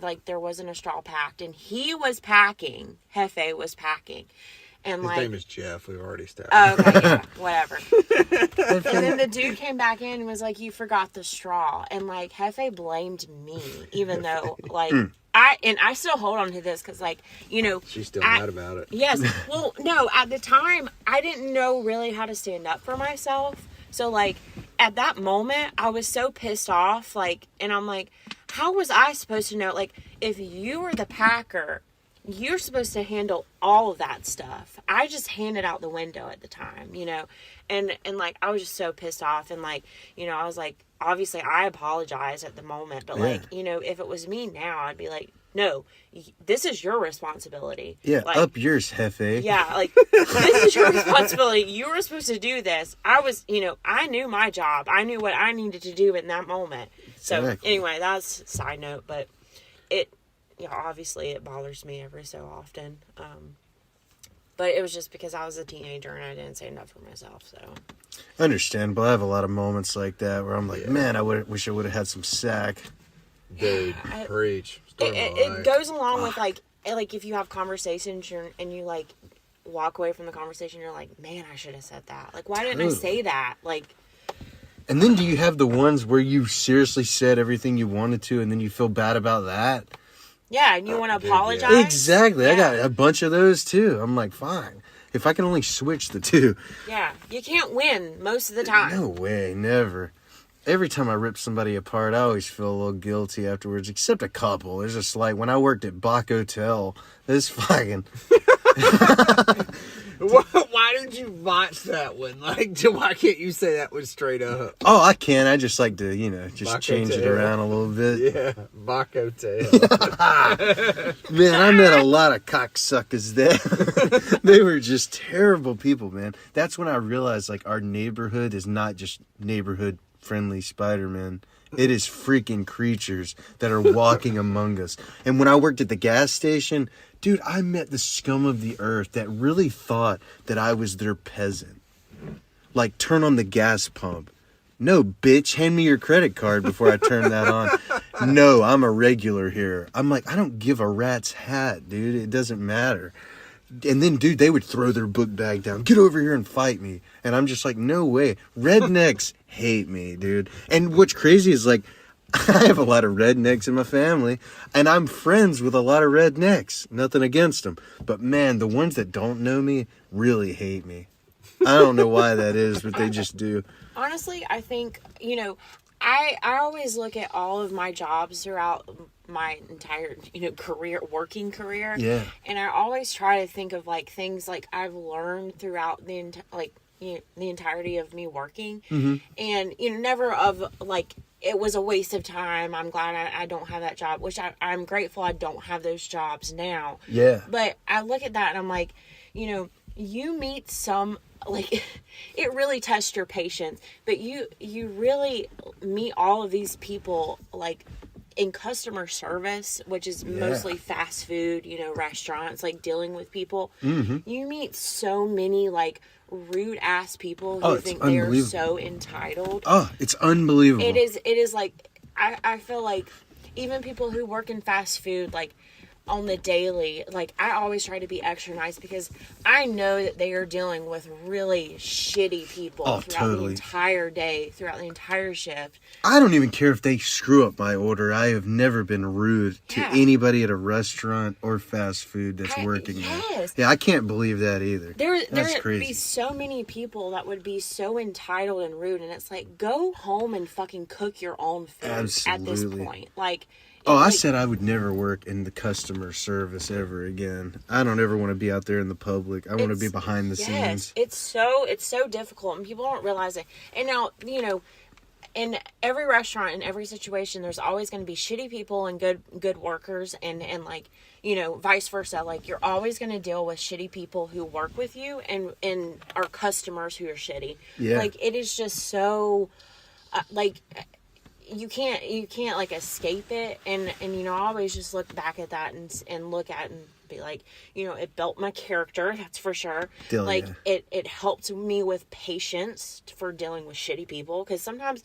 like there wasn't a straw packed and he was packing, Hefe was packing. And His like, name is Jeff. We've already established. oh, okay, yeah, whatever. And then the dude came back in and was like, "You forgot the straw," and like Hefe blamed me, even though like I still hold on to this because like, you know, She's still mad about it. Yes, well, no, at the time I didn't know really how to stand up for myself, so like at that moment I was so pissed off, like, and I'm like, how was I supposed to know? Like, if you were the packer, you're supposed to handle all of that stuff. I just handed out the window at the time, you know, and like I was just so pissed off, and like, you know, I was like, obviously I apologize at the moment, but like, you know, if it was me now, I'd be like, no, this is your responsibility. Yeah, like, up yours, Hefe. yeah, like this is your responsibility. You were supposed to do this. I was, you know, I knew my job. I knew what I needed to do in that moment. So anyway, that's a side note, but obviously it bothers me every so often. But it was just because I was a teenager and I didn't stand up for myself. So Understandable. I have a lot of moments like that where I'm like, man, I wish I would have had some sack. Dude, preach. It goes along with like if you have conversations and you like walk away from the conversation, you're like, man, I should have said that. Like, why didn't I say that? Like. And then do you have the ones where you seriously said everything you wanted to and then you feel bad about that? Yeah, and you want to apologize? Exactly. Yeah. I got a bunch of those too. I'm like, fine. If I can only switch the two. Yeah, you can't win most of the time. No way, never. Every time I rip somebody apart, I always feel a little guilty afterwards, except a couple. There's just like, when I worked at Bach Hotel, this fucking... Why didn't you watch that one? Like, why can't you say that one straight up? Oh, I can. I just like to, just Bach change it Hotel. around a little bit. Yeah, Bach Hotel. Man, I met a lot of cocksuckers there. They were just terrible people, man. That's when I realized, like, our neighborhood is not just neighborhood-friendly Spider-Man. It is freaking creatures that are walking among us. And when I worked at the gas station, dude, I met the scum of the earth that really thought that I was their peasant. Like, turn on the gas pump. No, bitch, hand me your credit card before I turn that on. No, I'm a regular here. I'm like, I don't give a rat's hat, dude. It doesn't matter. And then, dude, they would throw their book bag down. Get over here and fight me. And I'm just like, no way. Rednecks hate me, dude. And what's crazy is, like, I have a lot of rednecks in my family. And I'm friends with a lot of rednecks. Nothing against them. But, man, the ones that don't know me really hate me. I don't know why that is, but they just do. Honestly, I think, I always look at all of my jobs throughout my entire, working career. Yeah. And I always try to think of like things like I've learned throughout the entirety of me working. Mm-hmm. And, never of like, it was a waste of time. I'm glad I don't have that job, which I'm grateful I don't have those jobs now. Yeah. But I look at that and I'm like, you meet some, like, it really tests your patience, but you really meet all of these people, like, in customer service, which is mostly fast food, restaurants, like, dealing with people. Mm-hmm. You meet so many, like, rude ass people who think they're so entitled. Oh, it's unbelievable. It is like, I feel like even people who work in fast food, like, on the daily, like, I always try to be extra nice because I know that they are dealing with really shitty people throughout the entire day, throughout the entire shift. I don't even care if they screw up my order. I have never been rude to anybody at a restaurant or fast food that's working there. Yeah, I can't believe that either. There would be so many people that would be so entitled and rude, and it's like, go home and fucking cook your own food at this point. Like, I said I would never work in the customer service ever again. I don't ever want to be out there in the public. I want to be behind the scenes. It's so difficult, and people don't realize it. And now, in every restaurant, in every situation, there's always going to be shitty people and good workers, and like, vice versa. Like, you're always going to deal with shitty people who work with you and are customers who are shitty. Yeah. Like, it is just so, like, you can't like escape it, and I always just look back at that and look at it and be like, it built my character, that's for sure. It helped me with patience for dealing with shitty people, because sometimes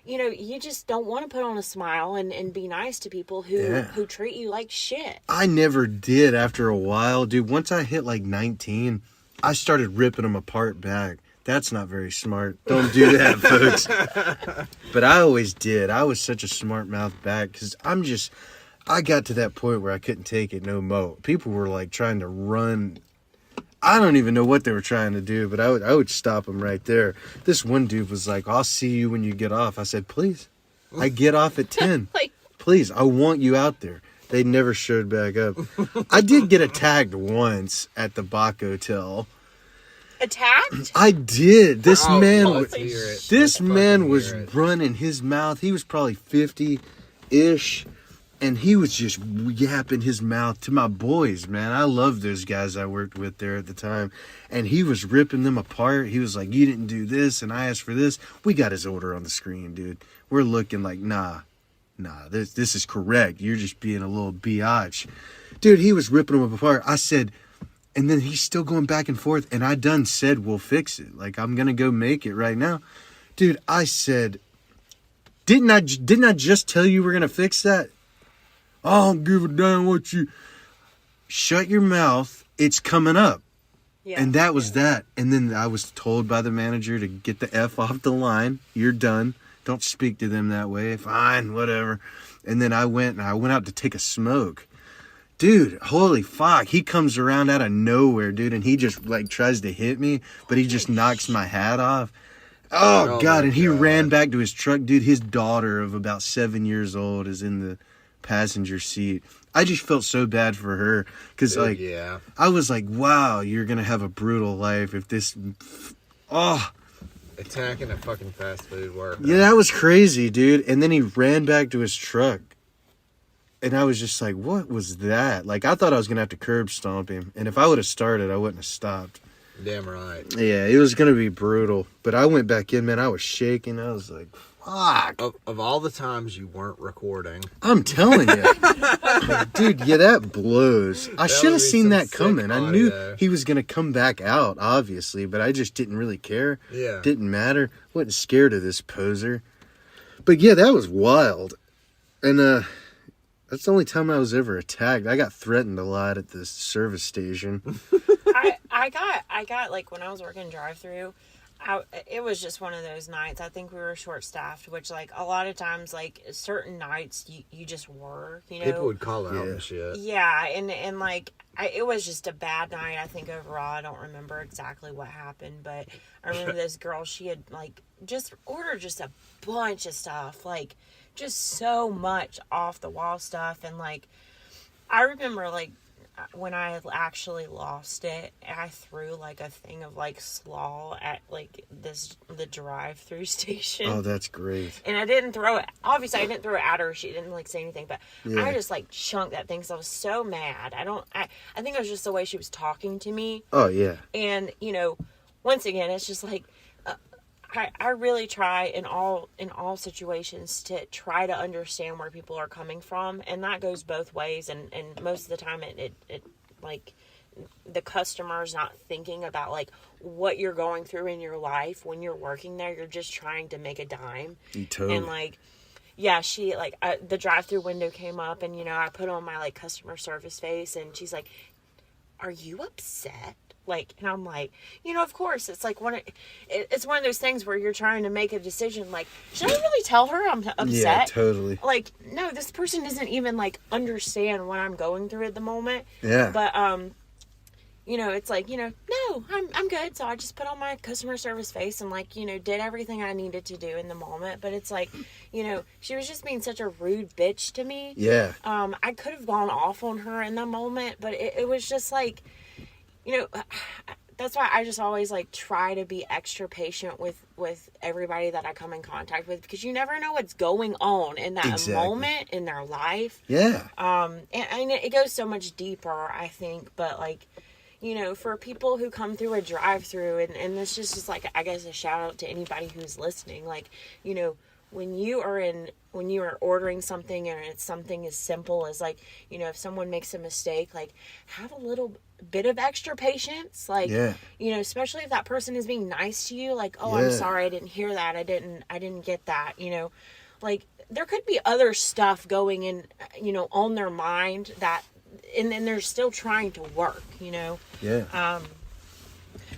you just don't want to put on a smile and be nice to people who treat you like shit. I never did after a while, dude. Once I hit like 19, I started ripping them apart back. That's not very smart. Don't do that, folks. But I always did. I was such a smart mouth back because I got to that point where I couldn't take it no more. People were like trying to run. I don't even know what they were trying to do, but I would stop them right there. This one dude was like, I'll see you when you get off. I said, please. I get off at 10. Please, I want you out there. They never showed back up. I did get attacked once at the Bach Hotel. Attacked? I did. This man was running his mouth. He was probably 50-ish, and he was just yapping his mouth to my boys, man. I loved those guys I worked with there at the time, and he was ripping them apart. He was like, you didn't do this, and I asked for this. We got his order on the screen, dude. We're looking like, nah, this is correct. You're just being a little biatch. Dude, he was ripping them apart. I said... And then he's still going back and forth. And I done said, we'll fix it. Like, I'm going to go make it right now. Dude, I said, didn't I just tell you we're going to fix that? I don't give a damn what you... Shut your mouth. It's coming up. Yeah, and that was that. And then I was told by the manager to get the F off the line. You're done. Don't speak to them that way. Fine, whatever. And then I went out to take a smoke. Dude, holy fuck. He comes around out of nowhere, dude, and he just, like, tries to hit me, but he just knocks my hat off. Oh, God, and he ran back to his truck. Dude, his daughter of about 7 years old is in the passenger seat. I just felt so bad for her, because, I was like, wow, you're going to have a brutal life if this... Oh... Attacking a fucking fast food worker. Yeah, that was crazy, dude. And then he ran back to his truck. And I was just like, what was that? Like, I thought I was going to have to curb stomp him. And if I would have started, I wouldn't have stopped. Damn right. Yeah, it was going to be brutal. But I went back in, man. I was shaking. I was like, fuck. Of all the times you weren't recording. I'm telling you. Dude, yeah, that blows. I should have seen that coming. I knew he was going to come back out, obviously. But I just didn't really care. Yeah. Didn't matter. Wasn't scared of this poser. But yeah, that was wild. And, that's the only time I was ever attacked. I got threatened a lot at the service station. I got like, when I was working drive-through, it was just one of those nights. I think we were short-staffed, which, like, a lot of times, like, certain nights you just work, People would call out and shit. Yeah, and like, it was just a bad night, I think, overall. I don't remember exactly what happened, but I remember this girl, she had, like, just ordered just a bunch of stuff, like, just so much off the wall stuff. And like, I remember, like, when I actually lost it, I threw like a thing of like slaw at like the drive-through station. Oh, that's great. And I didn't throw it, obviously I didn't throw it at her, she didn't like say anything, but I just like chunked that thing because I was so mad. I think it was just the way she was talking to me. Oh yeah. And once again, it's just like, I really try in all situations to try to understand where people are coming from, and that goes both ways. And most of the time, it like, the customer's not thinking about like what you're going through in your life when you're working there. You're just trying to make a dime, totally. And like, yeah, she like the drive-through window came up, and I put on my like customer service face, and she's like, "Are you upset?" Like, and I'm like, of course, it's like it's one of those things where you're trying to make a decision. Like, should I really tell her I'm upset? Yeah, totally. Like, no, this person doesn't even like understand what I'm going through at the moment. Yeah. But it's like, no, I'm good. So I just put on my customer service face and like, did everything I needed to do in the moment. But it's like, she was just being such a rude bitch to me. Yeah. I could have gone off on her in the moment, but it was just like, that's why I just always like try to be extra patient with everybody that I come in contact with, because you never know what's going on in that moment in their life. Yeah. And it goes so much deeper, I think, but like, for people who come through a drive-through, and this just like, I guess, a shout out to anybody who's listening, like, when you are ordering something and it's something as simple as like, if someone makes a mistake, like, have a little bit of extra patience, like, especially if that person is being nice to you, like, oh, I'm sorry, I didn't hear that, I didn't get that, like, there could be other stuff going in, on their mind that, and then they're still trying to work, Yeah.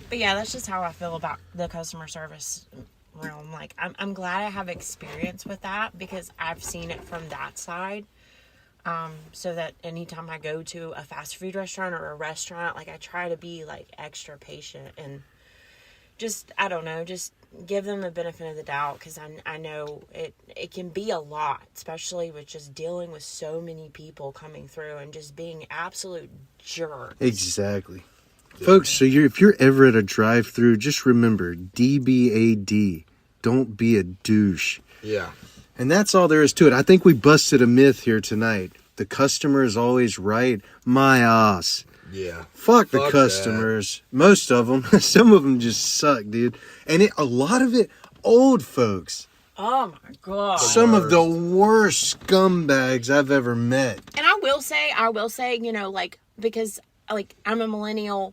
But yeah, that's just how I feel about the customer service realm. Like, I'm glad I have experience with that, because I've seen it from that side. So that anytime I go to a fast food restaurant or a restaurant, like, I try to be like extra patient and just, I don't know, just give them the benefit of the doubt, because I know it can be a lot, especially with just dealing with so many people coming through and just being absolute jerks. Exactly. Folks, so if you're ever at a drive-through, just remember, DBAD. Don't be a douche. Yeah. And that's all there is to it. I think we busted a myth here tonight. The customer is always right. My ass. Yeah. Fuck the customers. That. Most of them. Some of them just suck, dude. And a lot of it, old folks. Oh my God. Some of the worst scumbags I've ever met. And I will say, like, because, like, I'm a millennial,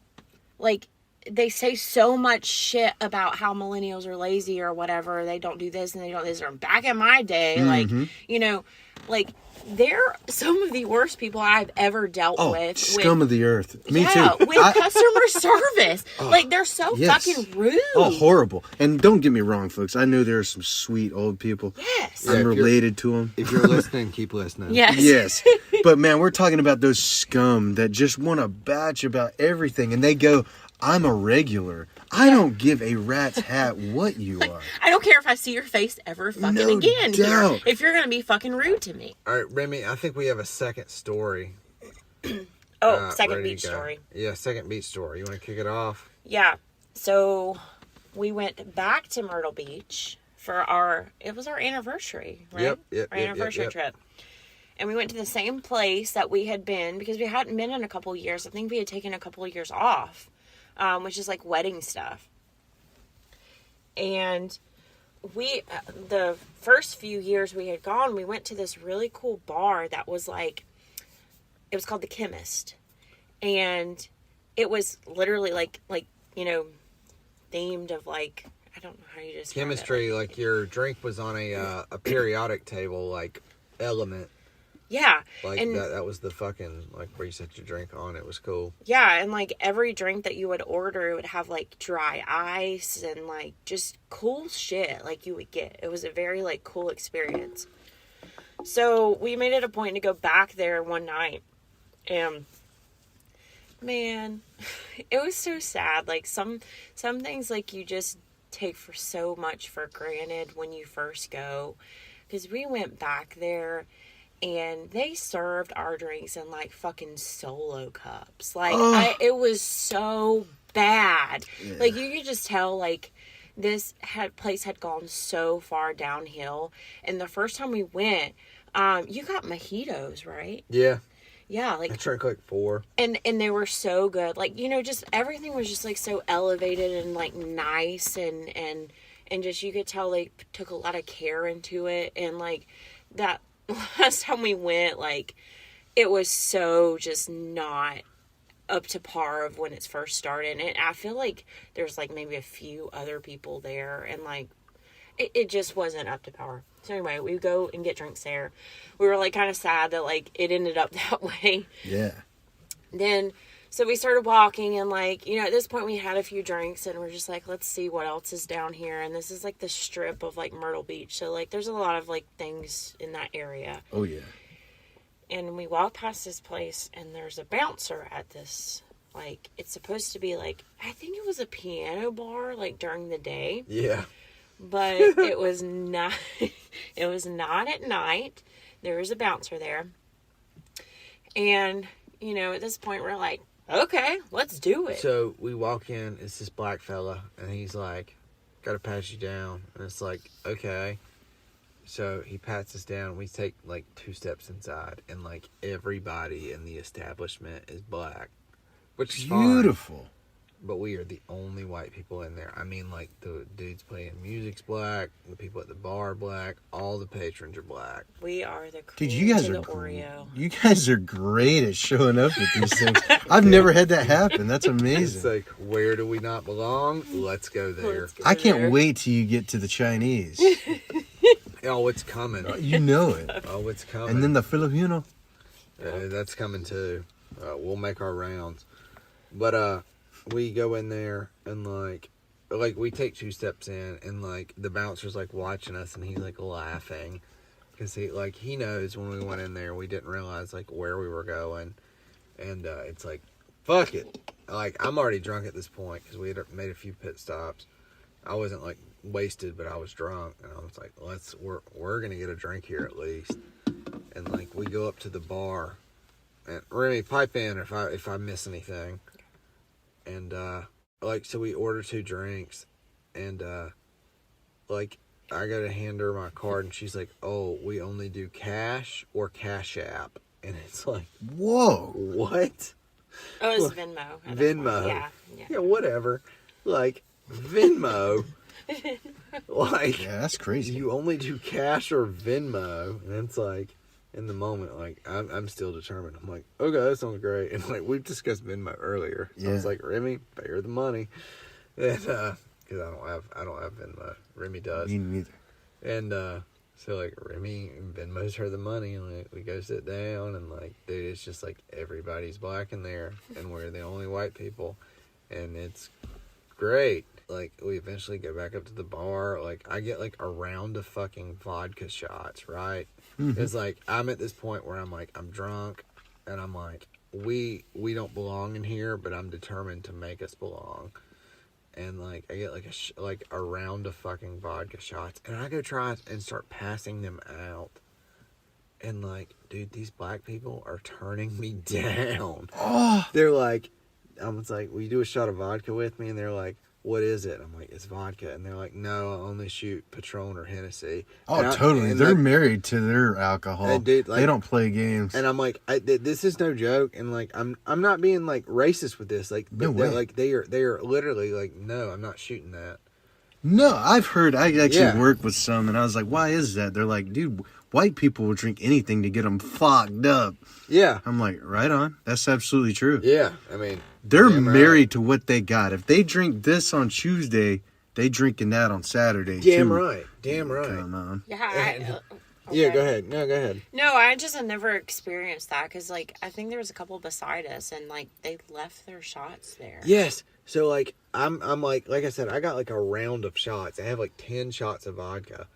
like, they say so much shit about how millennials are lazy or whatever. They don't do this and they don't do this. Or back in my day, like, they're some of the worst people I've ever dealt with. Scum of the earth. Me too. With customer service. Like, they're so fucking rude. Oh, horrible. And don't get me wrong, folks. I know there are some sweet old people. Yes. I'm related to them. If you're listening, keep listening. Yes. Yes. But, man, we're talking about those scum that just want to batch about everything. And they go, I'm a regular. I don't give a rat's hat what you are. I don't care if I see your face ever fucking again here, if you're going to be fucking rude to me. All right, Remmi, I think we have a second story. Second beach story. Yeah, second beach story. You want to kick it off? Yeah. So we went back to Myrtle Beach for our anniversary, right? Yep. Our anniversary trip. And we went to the same place that we had been, because we hadn't been in a couple of years. I think we had taken a couple of years off. Which is like wedding stuff. And the first few years we had gone, we went to this really cool bar that was like, it was called The Chemist. And it was literally like, themed of like, I don't know how you just chemistry, it. Like your drink was on a periodic table, like element. Yeah. Like, and that was the fucking, like, where you set your drink on. It was cool. Yeah, and, like, every drink that you would order, it would have, like, dry ice and, like, just cool shit, like, you would get. It was a very, like, cool experience. So, we made it a point to go back there one night. And, man, it was so sad. Like, some things, like, you just take for so much for granted when you first go. Because we went back there, and they served our drinks in, like, fucking Solo cups. Like, it was so bad. Yeah. Like, you could just tell, like, this place had gone so far downhill. And the first time we went, you got mojitos, right? Yeah. Yeah, like... I drank, like, 4. And they were so good. Like, just everything was just, like, so elevated and, like, nice. And just, you could tell they took a lot of care into it. And, like, that... last time we went, like, it was so just not up to par of when it's first started. And I feel like there's, like, maybe a few other people there. And, like, it just wasn't up to par. So anyway, we go and get drinks there. We were like kind of sad that like it ended up that way. Yeah. Then, so we started walking and like, you know, at this point we had a few drinks and we're just like, let's see what else is down here. And this is like the strip of like Myrtle Beach. So like there's a lot of like things in that area. Oh, yeah. And we walk past this place and there's a bouncer at this, like, it's supposed to be like, I think it was a piano bar like during the day. Yeah. But it was not, it was not at night. There was a bouncer there. And, you know, at this point we're like, okay, let's do it. So we walk in, it's this black fella, and he's like, gotta pat you down. And it's like, okay. So he pats us down. We take like 2 steps inside, and like everybody in the establishment is black, which is Beautiful. fine. But we are the only white people in there. I mean, like the dudes playing music's black, the people at the bar are black, all the patrons are black. We are the cream Dude, you guys to are the Oreo. you guys are great at showing up at these things. I've never had that happen. That's It's amazing. like, where do we not belong? Let's go there. Let's go I can't there. wait till you get to the Chinese. Oh, it's coming. You know it. Oh, it's coming. And then the Filipino. That's coming too. We'll make our rounds. But we go in there and like we take 2 steps in, and like the bouncer's like watching us, and he's like laughing because he knows when we went in there we didn't realize like where we were going, and it's like, fuck it. Like, I'm already drunk at this point because we had made a few pit stops. I wasn't like wasted, but I was drunk, and I was like, we're gonna get a drink here at least. And like we go up to the bar, and Remmi, pipe in if I miss anything. And like, so we order 2 drinks, and like I gotta hand her my card, and she's like, oh, we only do cash or Cash App. And it's like, Whoa. what? Oh, it was Venmo. at that Venmo. point. Yeah. Yeah, whatever. Like, Venmo. Like, Yeah, that's crazy. you only do cash or Venmo. And it's like, in the moment, like, I'm still determined. I'm like, okay, that sounds great. And like, we've discussed Venmo earlier. So I was Yeah. like, Remmi, pay her the money. And because I don't have Venmo. Remmi does. Me neither. And so like Remmi Venmos her the money, and like we go sit down, and like, dude, it's just like everybody's black in there, and we're the only white people, and it's great. Like, we eventually go back up to the bar. Like, I get like a round of fucking vodka shots, right? It's like, I'm at this point where I'm like, I'm drunk, and I'm like, we don't belong in here, but I'm determined to make us belong. And like, I get like a round of fucking vodka shots, and I go try and start passing them out. And like, dude, these black people are turning me down. Oh, They're like, I was like, will you do a shot of vodka with me? And they're like, what is it? I'm like, it's vodka. And they're like, no, I only shoot Patron or Hennessy. oh, And totally. and They're like, married to their alcohol. And dude, like- they don't play games. and I'm like, this is no joke. And like, I'm not being like racist with this. Like, No but they're way. like, they are literally like, no, I'm not shooting that. No, I've heard. I actually Yeah. worked with some, and I was like, why is that? They're like, dude, white people will drink anything to get them fucked up. Yeah. I'm like, right on. That's absolutely true. Yeah. I mean, They're damn right. married to what they got. If they drink this on Tuesday, they drinking that on Saturday. Damn too. right. Damn right. Come on. Yeah. Yeah, okay. go ahead. No, go ahead. No, I just have never experienced that because, like, I think there was a couple beside us and, like, they left their shots there. Yes. So like, I'm like I said, I got like a round of shots. I have like 10 shots of vodka,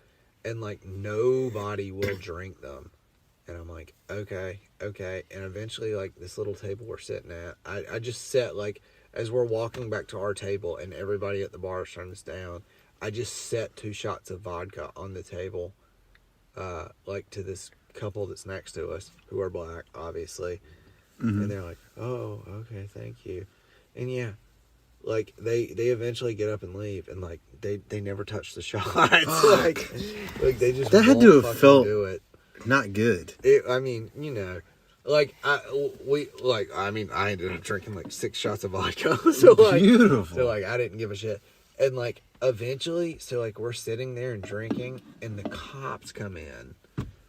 and like nobody will drink them. And I'm like, okay. And eventually, like, this little table we're sitting at, I just set, like, as we're walking back to our table and everybody at the bar is turning us down, I just set 2 shots of vodka on the table, like, to this couple that's next to us, who are black, obviously. Mm-hmm. And they're like, oh, okay, thank you. And yeah, like, they eventually get up and leave, and like, they never touch the shots. like they just That had won't to have fucking felt- do it. Not good. I mean, you know, like, I ended up drinking like 6 shots of vodka. so like, Beautiful. so like, I didn't give a shit. And like, eventually, so like, we're sitting there and drinking, and the cops come in.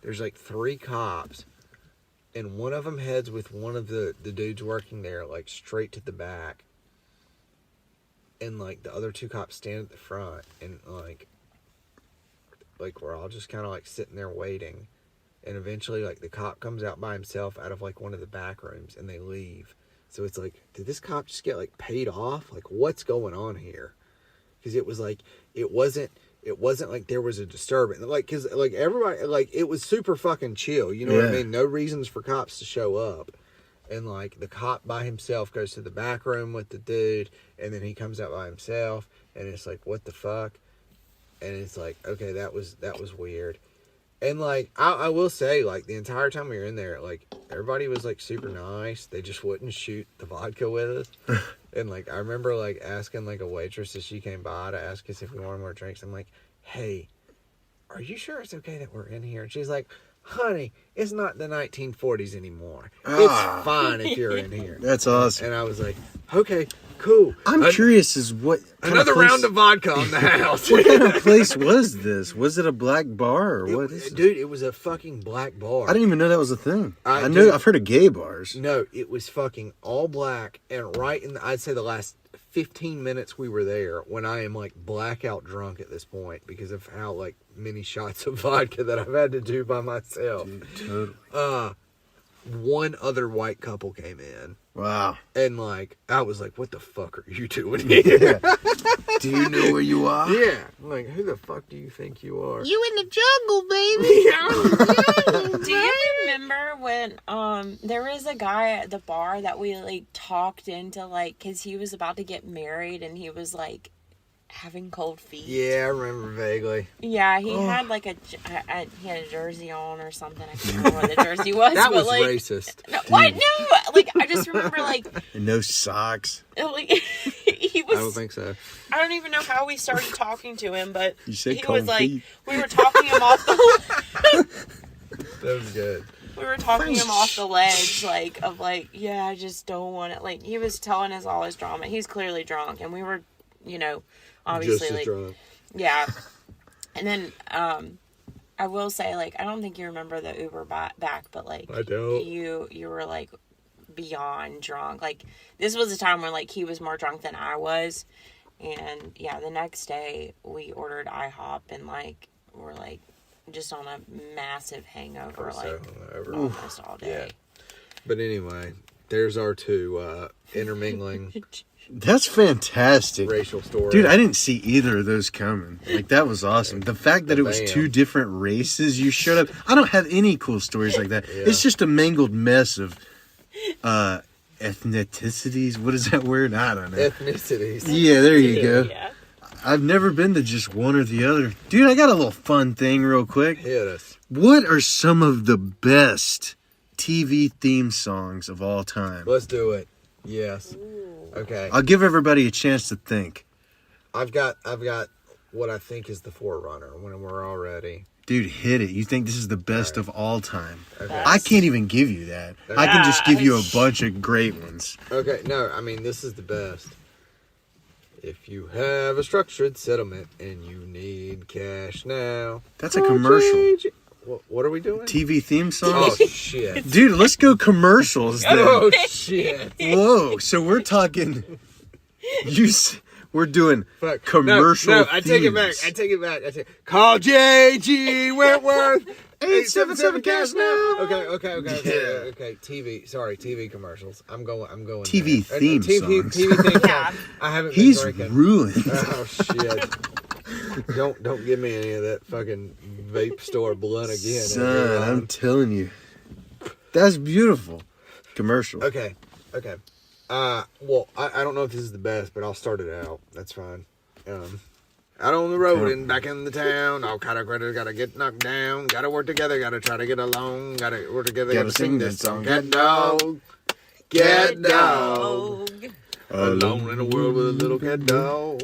There's like 3 cops, and one of them heads with one of the dudes working there, like, straight to the back. And like, the other 2 cops stand at the front, and like, like we're all just kind of like sitting there waiting, and eventually like the cop comes out by himself out of like one of the back rooms, and they leave. So it's like, did this cop just get like paid off? Like, what's going on here? Because it was like, it wasn't like there was a disturbance. Like, because like everybody, like it was super fucking chill. You know what I mean? No reasons for cops to show up. And like the cop by himself goes to the back room with the dude, and then he comes out by himself, and it's like, what the fuck? And it's like, okay, that was weird. And like I will say, like the entire time we were in there, like everybody was like super nice. They just wouldn't shoot the vodka with us. And like I remember like asking like a waitress as she came by to ask us if we wanted more drinks. I'm like, hey, are you sure it's okay that we're in here? And she's like, honey, it's not the 1940s anymore. It's fine if you're in here. That's awesome. And I was like, okay, cool. I'm curious as what another round of vodka on the house. What kind of place was this? Was it a black bar or what is it? Dude, it was a fucking black bar. I didn't even know that was a thing. I know. I've heard of gay bars. No, it was fucking all black, and right in I'd say the last 15 minutes we were there, when I am like blackout drunk at this point because of how like many shots of vodka that I've had to do by myself. Dude, totally. One other white couple came in. Wow. And like I was like, what the fuck are you doing here? Do you know where you are? Yeah. I'm like, who the fuck do you think you are? You in the jungle, baby. Do you remember when there was a guy at the bar that we like talked into like because he was about to get married and he was like having cold feet? Yeah, I remember vaguely. Yeah, he had like he had a jersey on or something. I can't remember what the jersey was. That but, was like, racist. No, what? No, like I just remember like And no socks. like he was. I don't think so. I don't even know how we started talking to him, but You said he cold was like feet. we were talking him off the. That was good. We were talking him off the ledge, like, of, like, yeah, I just don't want it. Like, he was telling us all his drama. He's clearly drunk, and we were, you know, obviously, Just as like, drunk. yeah. And then, I will say, like, I don't think you remember the Uber back, but, like, I don't. You were, like, beyond drunk. Like, this was a time when, like, he was more drunk than I was. And, yeah, the next day, we ordered IHOP, and, like, we're, like, just on a massive hangover, like, hungover. almost all day. Yeah. But anyway, there's our two intermingling That's fantastic. racial stories. Dude, I didn't see either of those coming. Like, that was awesome. The fact that it was Bam. two different races you showed up. I don't have any cool stories like that. Yeah. It's just a mangled mess of ethnicities. What is that word? I don't know. Ethnicities. Yeah, there you go. Yeah. I've never been to just one or the other. Dude, I got a little fun thing real quick. Hit us. What are some of the best TV theme songs of all time? Let's do it. Yes. Okay. I'll give everybody a chance to think. I've got what I think is the forerunner when we're all ready. Dude, hit it. You think this is the best of all time? Okay. I can't even give you that. I can just give you a Gosh. bunch of great ones. Okay, no, I mean, this is the best. If you have a structured settlement and you need cash now. That's a commercial. What are we doing? TV theme Oh, songs? shit. Dude, let's go commercials then. Oh, shit. Whoa, so we're talking... We're doing Fuck. commercial No, I take it back. themes. I take it back. Call J.G. Wentworth. 877 cash now. Okay. TV commercials. I'm going. TV there. theme TV songs. theme Yeah. songs. I haven't He's been drinking. ruined. Oh shit! Don't give me any of that fucking vape store blunt again. Son, I'm telling you. That's beautiful. Commercial. Okay. Well, I don't know if this is the best, but I'll start it out. That's fine. Out on the road and back in the town, all kind of critters gotta get knocked down. Gotta work together, gotta try to get along. Gotta work together, gotta sing this song. Cat dog, cat dog. Alone in a world with a little cat dog.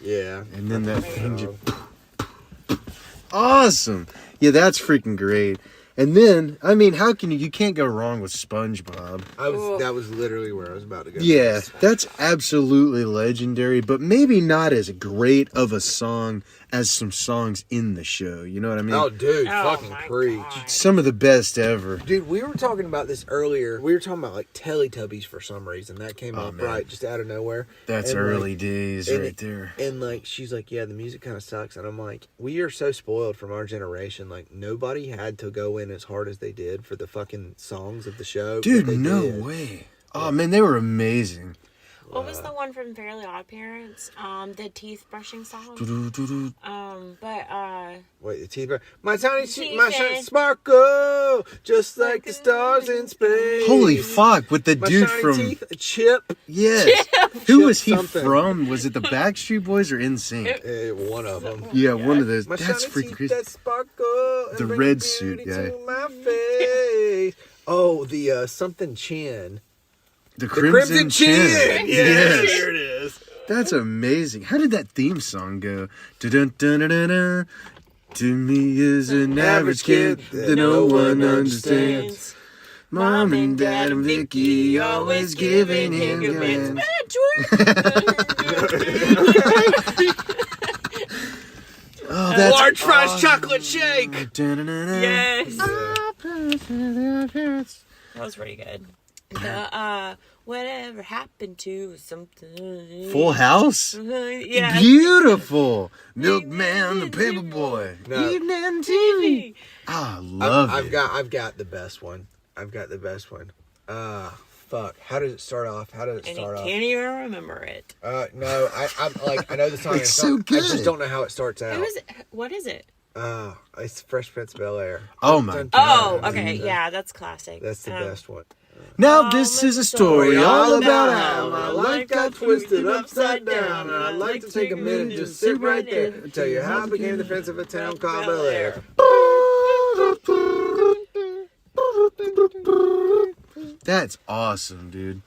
Yeah. And then that thing just... Awesome. Yeah, that's freaking great. And then, I mean, how can you can't go wrong with SpongeBob. That was literally where I was about to go. Yeah, that's absolutely legendary, but maybe not as great of a song as some songs in the show. You know what I mean? Oh, dude, fucking my preach. God. Some of the best ever. Dude, we were talking about this earlier. We were talking about like Teletubbies for some reason. That came up man. right just out of nowhere. That's And, early like, days and right there. And like she's like, yeah, the music kind of sucks. And I'm like, we are so spoiled from our generation. Like nobody had to go in as hard as they did for the fucking songs of the show. Dude, but they no did. way. Oh, man, they were amazing. What was the one from Fairly Odd Parents? The teeth brushing song. Wait, the teeth. My shiny Teeth my shiny and- sparkle, just like the stars in space. Holy fuck, with the My dude shiny from... teeth, Chip. Yes. Who Chip was he something. from? Was it the Backstreet Boys or NSYNC? One of them. Yeah, one of those. My That's shiny freaking teeth crazy. that sparkle. and The bring red beauty suit guy. to my face. Oh, the something chin. The The Crimson Chin. Yes. There it is. That's amazing. How did that theme song go? Dun-dun-dun-dun-dun. To me is an average kid that no one understands. Mom and Dad and Vicky always giving him commands. Oh, that's Large fries chocolate shake. Dun-dun-dun-dun. Yes. That was pretty good. The whatever happened to something. Full House? Yeah. Beautiful. Milkman, the Paperboy. No. Evening TV. Ah, I love I've it. got the best one. Fuck. How does it start off? And you can't even remember it. No, I'm like I know the song. It's so I good. just don't know how it starts out. What is it? It's Fresh Prince of Bel-Air. Oh, my Dun, dun, Oh, dun, okay. dun. Yeah, that's classic. That's the best one. Now this is a story all about how my life got twisted upside down. And I'd like to take a minute and just sit right there and tell you how I became the prince of a town called Bel-Air. That's awesome, dude.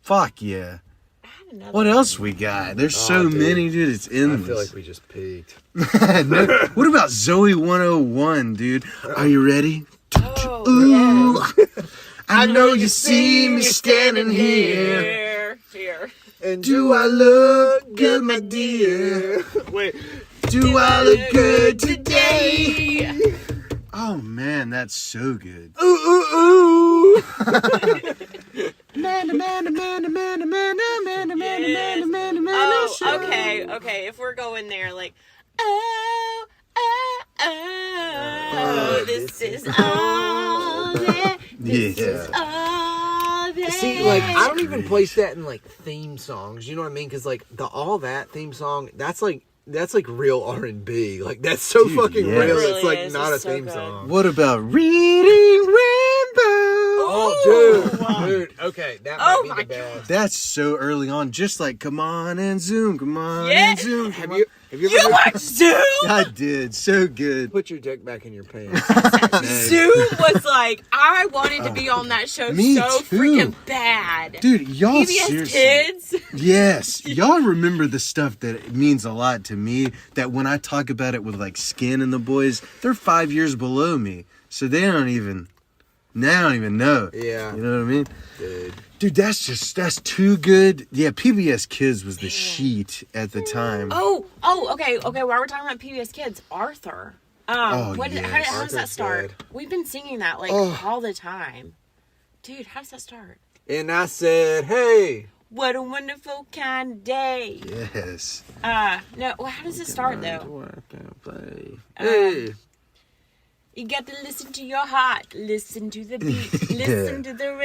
Fuck yeah. I had another What else we got? There's so dude. many, dude. It's I endless. feel like we just peaked. No, what about Zoe 101, dude? Are you ready? Oh, yes. I know you see me standing here. Here. And do I look good, my dear? Wait. Do I look good today? Oh man, that's so good. Ooh, ooh, ooh. Oh, okay. If we're going there, like, this is all that. This Yeah. is all that. See, like, I don't even place that in, like, theme songs. You know what I mean? Because, like, the All That theme song, that's like real R&B. Like, that's so Dude, fucking yes. real. It really It's, like, is. not It's a so theme good. song. What about Reading Rainbow? Oh, dude. Okay, that Oh might my be the best. That's so early on. Just like, come on and zoom, come on Yeah. and zoom. Have Come on. you You ever watched Zoom? I did. So good. put your dick back in your pants? Zoom was like, I wanted to be on that show Me so too. freaking bad. Dude, y'all PBS seriously. Kids. Yes. Y'all remember the stuff that means a lot to me, that when I talk about it with like Skin and the boys, they're 5 years below me. So they don't even know. Yeah. You know what I mean? Dude. Dude, that's too good. Yeah, PBS Kids was the sheet at the time. Oh, okay. While we're talking about PBS Kids, Arthur. Oh, how yes. does that Arthur's start? good. We've been singing that like Oh. all the time. Dude, how does that start? And I said, hey. What a wonderful kind of day. Yes. No, well, how does it start though? Hey. You got to listen to your heart, listen to the beat, listen to the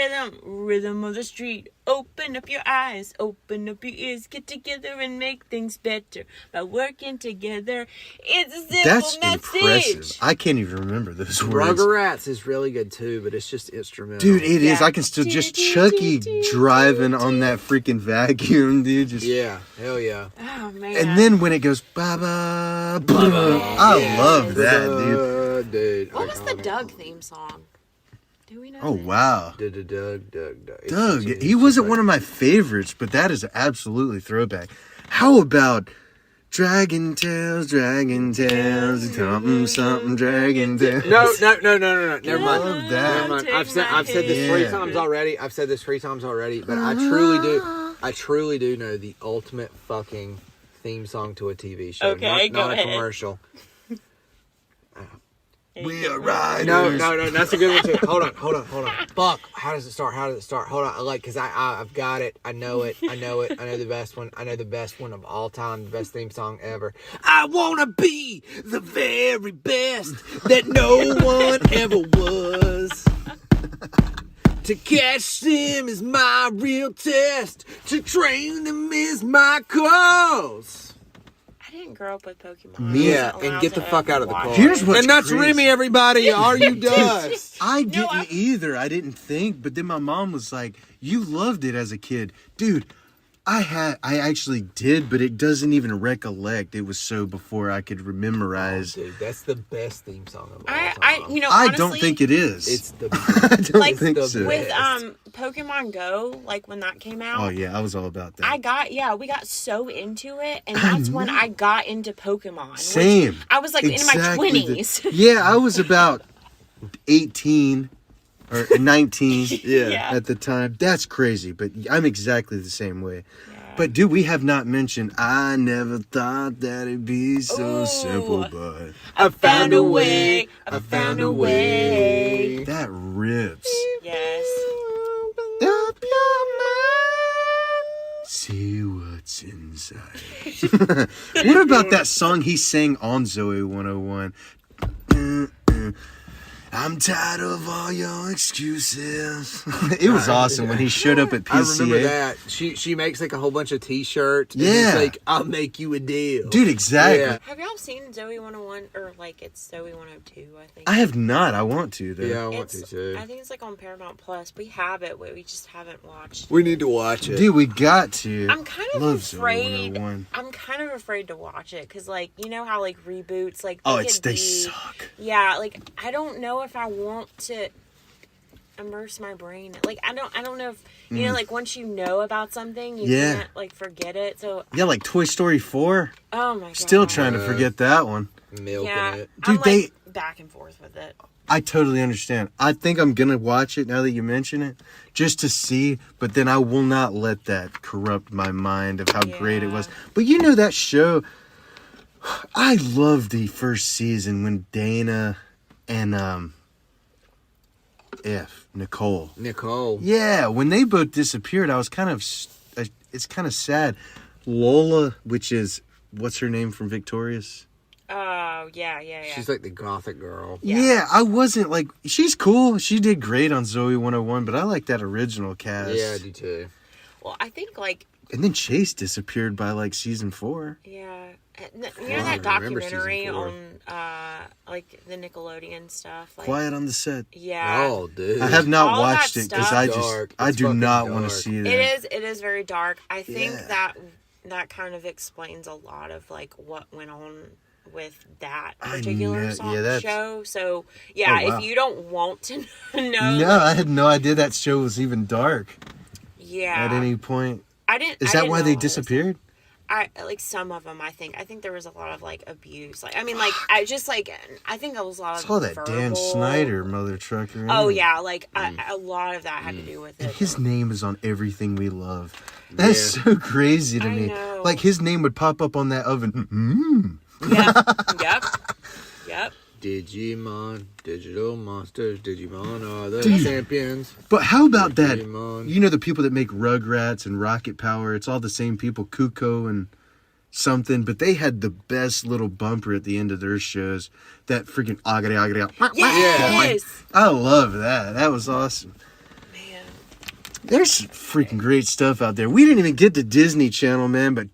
rhythm of the street. Open up your eyes, open up your ears, get together and make things better by working together. It's a simple That's message. impressive. I can't even remember those words. Rugrats is really good too, but it's just instrumental. Dude, it is. Yeah. I can still just Chucky driving on that freaking vacuum, dude. Just Yeah, hell yeah. Oh man. And then when it goes ba ba ba, I love that, dude. Dude. what was the Doug theme song? Do we know? Oh that? wow, Doug. Doug. He wasn't one of my favorites, but that is absolutely throwback. How about Dragon Tales, something, Dragon Tales. No. Never mind. Love that. Never mind. I've said this 3 times already. But I truly do know the ultimate fucking theme song to a TV show. Okay, not go a ahead. commercial. We are riders. No, that's a good one too. Hold on. Fuck, how does it start? Hold on, like, cause I've got it. I know it. I know the best one. I know the best one of all time. The best theme song ever. I wanna be the very best that no one ever was. To catch them is my real test. To train them is my cause. I didn't grow up with Pokemon. Yeah, I wasn't and allowed get the to fuck out of the watch car. it. Here's what's And that's crazy. Remmi, everybody. Are you dust? I didn't No, I- either. I didn't think, but then my mom was like, "You loved it as a kid, dude." I actually did, but it doesn't even recollect. It was so before I could memorize. Dude, that's the best theme song of all time. I I honestly, don't think it is. It's the I don't like think the so. with best. Pokemon Go, like when that came out. Oh yeah, I was all about that. We got so into it, and that's when I got into Pokemon. which Same. I was like in my Exactly the- 20s. Yeah, I was about 18 or 19 Yeah. at the time. That's crazy, but I'm exactly the same way. Yeah. But dude, we have not mentioned I never thought that it'd be so Ooh. simple, but I found a way. I found a way. that rips. Yes. Up your mind, see what's inside. What about that song he sang on Zoe 101? I'm tired of all your excuses. It was awesome when he showed up at PCA. I remember that. She makes like a whole bunch of t-shirts. And Yeah. it's like, I'll make you a deal. Dude, exactly. Yeah. Have y'all seen Zoe 101 or like it's Zoe 102? I think. I have not. I want to, though. Yeah, I want It's- to too. I think it's like on Paramount Plus. We have it, but we just haven't watched. We need to watch it. Dude, we got to. I'm kind of Love Zoe afraid. 101. I'm kind of afraid to watch it because, like, you know how like reboots, like Oh, could they be- suck. Yeah, like I don't know if I want to immerse my brain. Like I don't know if you know, like once you know about something, you Yeah. can't like forget it. So Yeah, like Toy Story 4. oh my god, Still trying to forget that one. Milking Yeah, it. I'm Dude, like back and forth with it. I totally understand. I think I'm going to watch it now that you mention it, just to see, but then I will not let that corrupt my mind of how great it was. Yeah. But you know that show, I loved the first season when Dana and Nicole. Yeah, when they both disappeared, I was kind of, it's kind of sad. Lola, which is, what's her name from Victorious? Oh yeah. She's like the gothic girl. Yeah, I wasn't like, she's cool. She did great on Zoe 101, but I like that original cast. Yeah, I do too. Well, I think like And then Chase disappeared by like season 4. yeah. You know I that don't remember documentary season 4. on like the Nickelodeon stuff? Like, Quiet on the Set. yeah. Oh, dude. I have not All that watched it because stuff- I It's just dark. I It's do fucking not want to dark. see that. It is very dark. I think Yeah. that kind of explains a lot of like what went on with that I particular know- song yeah, that's- show. So yeah, Oh, wow. if you don't want to know, No, I had no idea that show was even dark yeah, at any point. I didn't. Is I that didn't why know they all this. disappeared? I like some of them. I think there was a lot of like abuse. Like I mean, like I just like I think it was a lot of It's all that Dan verbal- Snyder mother trucker. Oh yeah, like a lot of that had to do with And it. his name is on everything we love. That's so crazy to I me. know. Like his name would pop up on that oven. Yep. Digimon, digital monsters, Digimon are the Dude. champions. But how about that? Digimon. You know the people that make Rugrats and Rocket Power? It's all the same people, Kuko and something, but they had the best little bumper at the end of their shows. That freaking agari agari. Yes. I love that. That was awesome. Man. There's freaking great stuff out there. We didn't even get to Disney Channel, man, but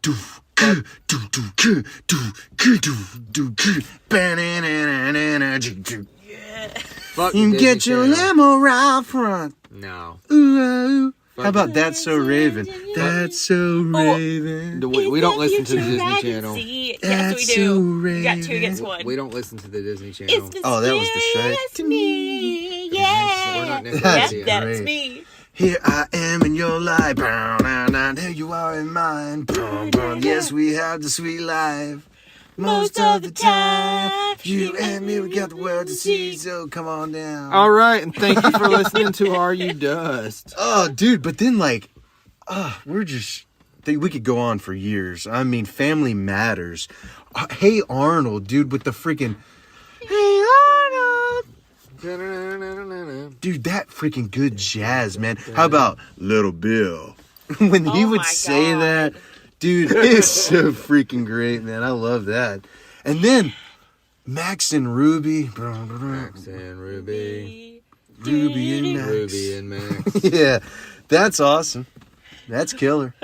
Fuck you can Disney get your Channel. limo right front. No. Ooh, how about That's So Raven? That's So Raven. We don't listen to the Disney Channel. Yes, That's we so do. You got 2 Raven. against 1. We don't listen to the Disney Channel. It's Oh, that was the Shrek. mysterious me. We're Yeah. not That's That's, necessarily. that's great. me. Here I am in your life. There you are in mine. Yes, we have the sweet life. Most of the time, you and me, we got the world to see. So come on down. All right, and thank you for listening to Are You Dust. Oh, dude, but then we could go on for years. I mean, Family Matters. Hey Arnold, dude, with the freaking Hey Arnold. Dude, that freaking good jazz, man. How about Little Bill? When he would say that, dude, it's so freaking great, man. I love that. And then Max and Ruby. Max and Ruby. Ruby and Max. Ruby and Max. Yeah, that's awesome. That's killer.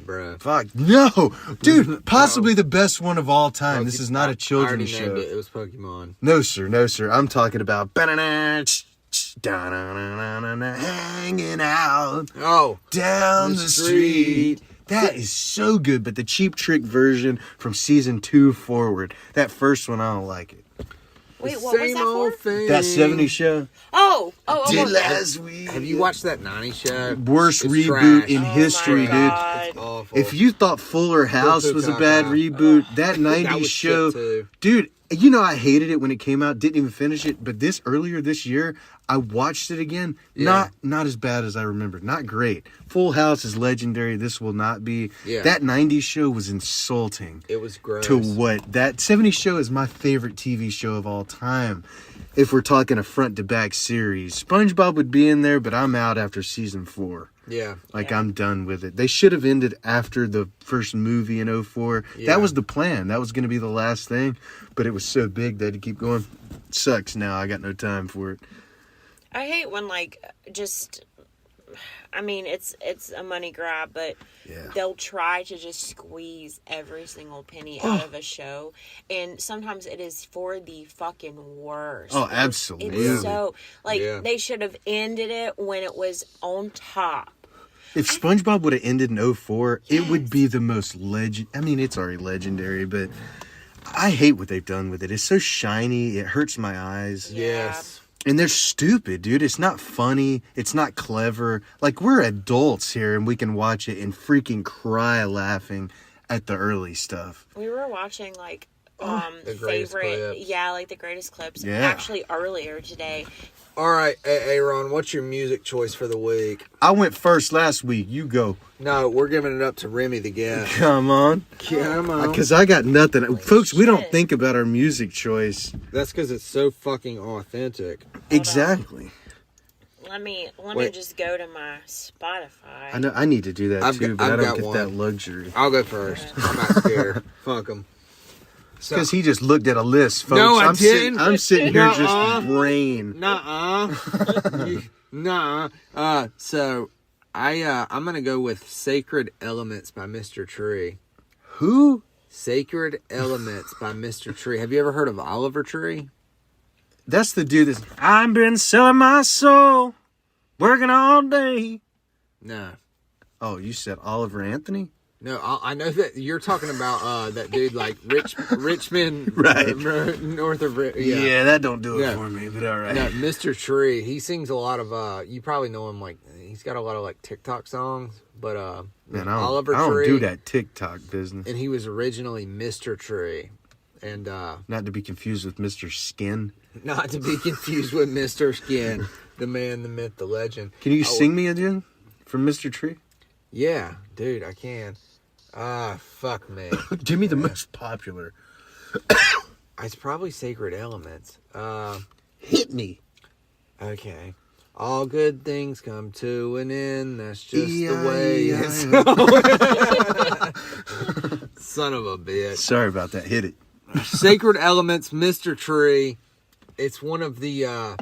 Bruh. Fuck. No! Dude, possibly the best one of all time. This is not a children's I already named show. it. It was Pokemon. No, sir. No, sir. I'm talking about hanging out Oh. down the street. That is so good, but the Cheap Trick version from season 2 forward. That first one, I don't like it. Wait, what was that for? Thing. That 70s show. Oh. Did last week. Have you watched that 90s show? Worst It's reboot trash. in history, my dude. God. It's awful. If you thought Fuller House was a bad reboot, that 90s That was show, shit, too. dude, you know I hated it when it came out, didn't even finish it, but earlier this year, I watched it again. Yeah. Not as bad as I remember. Not great. Full House is legendary. This will not be. Yeah. That 90s show was insulting. It was gross. To what? That 70s show is my favorite TV show of all time. If we're talking a front-to-back series. SpongeBob would be in there, but I'm out after season 4. Yeah. I'm done with it. They should have ended after the first movie in 2004. Yeah. That was the plan. That was going to be the last thing. But it was so big they had to keep going. Sucks now. I got no time for it. I hate when it's a money grab, but Yeah. they'll try to just squeeze every single penny out of a show, and sometimes it is for the fucking worst. Oh, absolutely. It's so Yeah. they should have ended it when it was on top. If SpongeBob would have ended in 2004, it would be the most it's already legendary, but I hate what they've done with it. It's so shiny. It hurts my eyes. Yes. And they're stupid, dude. It's not funny. It's not clever. Like, we're adults here and we can watch it and freaking cry laughing at the early stuff. We were watching The greatest favorite, clips. the greatest clips. Yeah. Actually, earlier today. All right, Aaron, what's your music choice for the week? I went first last week. You go. No, we're giving it up to Remmi the guest. Come on. Come on. Because I got nothing. Folks, we don't think about our music choice. That's because it's so fucking authentic. Exactly. Let me Wait. just go to my Spotify. I know I need to do that I've too, got- but I've I don't got get one. that luxury. I'll go first. I'm not scared. Fuck them. Because he just looked at a list, folks. No, I I'm didn't. I'm sitting here Nuh-uh. just brain. Nuh-uh. Nuh-uh. So, I'm going to go with Sacred Elements by Mr. Tree. Who? Sacred Elements by Mr. Tree. Have you ever heard of Oliver Tree? That's the dude that's... I've been selling my soul, working all day. No. Oh, you said Oliver Anthony? No, I know that you're talking about that dude like Richmond, Right. North of Yeah, that don't do it Yeah. for me, but all right. No, Mr. Tree. He sings a lot of. You probably know him. Like he's got a lot of like TikTok songs. But Man, Oliver I don't Tree. do that TikTok business. And he was originally Mr. Tree, and Not to be confused with Mr. Skin. not to be confused with Mr. Skin, the man, the myth, the legend. Can you sing me again from Mr. Tree? Yeah, dude, I can. Fuck me. Give me the most popular. It's probably Sacred Elements. Hit me. Okay. All good things come to an end. That's just the way it's Son of a bitch. Sorry about that. Hit it. Sacred Elements, Mr. Tree. It's one of the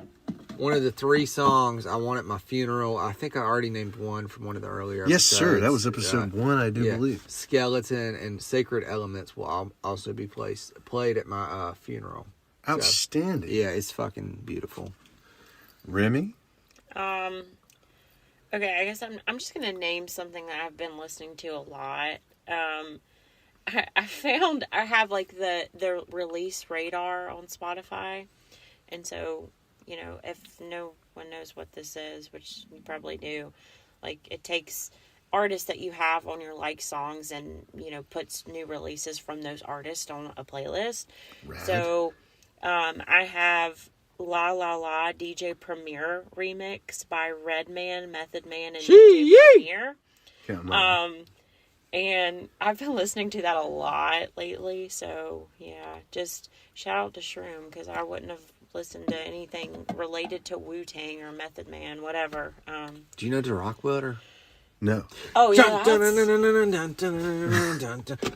3 songs I want at my funeral. I think I already named one from one of the earlier Yes, episodes. sir. That was episode 1, I do believe. Skeleton and Sacred Elements will also be played at my funeral. Outstanding. So, yeah, it's fucking beautiful. Remmi? Okay, I guess I'm just gonna name something that I've been listening to a lot. I found I have like the release radar on Spotify, and so if no one knows what this is, which you probably do, like it takes artists that you have on your like songs and, puts new releases from those artists on a playlist. Rad. So, I have La La La DJ Premier remix by Redman, Method Man, and DJ Premier. Come on. And I've been listening to that a lot lately. So yeah, just shout out to Shroom, because I wouldn't have listened to anything related to Wu-Tang or Method Man, whatever. Do you know the Rock Welder? No. Oh yeah,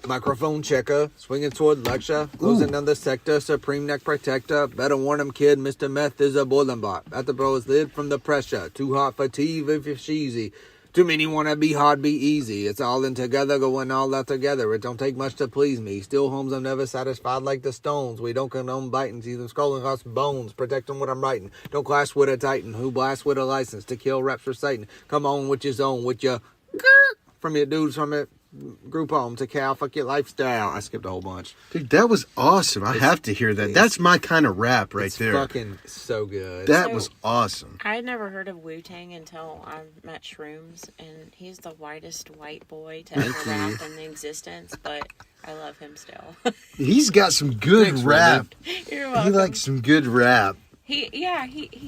Microphone checker, swinging toward lecture, closing down the sector, supreme neck protector. Better warn him, kid, Mr. Meth is a boiling bot. At the bros lid from the pressure, too hot for tea if you're cheesy. Too many wanna be hard, be easy. It's all in together, going all out together. It don't take much to please me. Still, homes, I'm never satisfied like the Stones. We don't condone biting, see them scrolling across bones. Protect them what I'm writing. Don't clash with a titan who blasts with a license to kill reps for Satan. Come on with your zone, with your from your dudes from it. Group home to cow, fuck your lifestyle. I skipped a whole bunch. Dude, that was awesome. I have to hear that. That's my kind of rap right there. Fucking so good. That was awesome. I had never heard of Wu-Tang until I met Shrooms, and he's the whitest white boy to ever rap in existence, but I love him still. He's got some good rap. You're He welcome. likes some good rap. He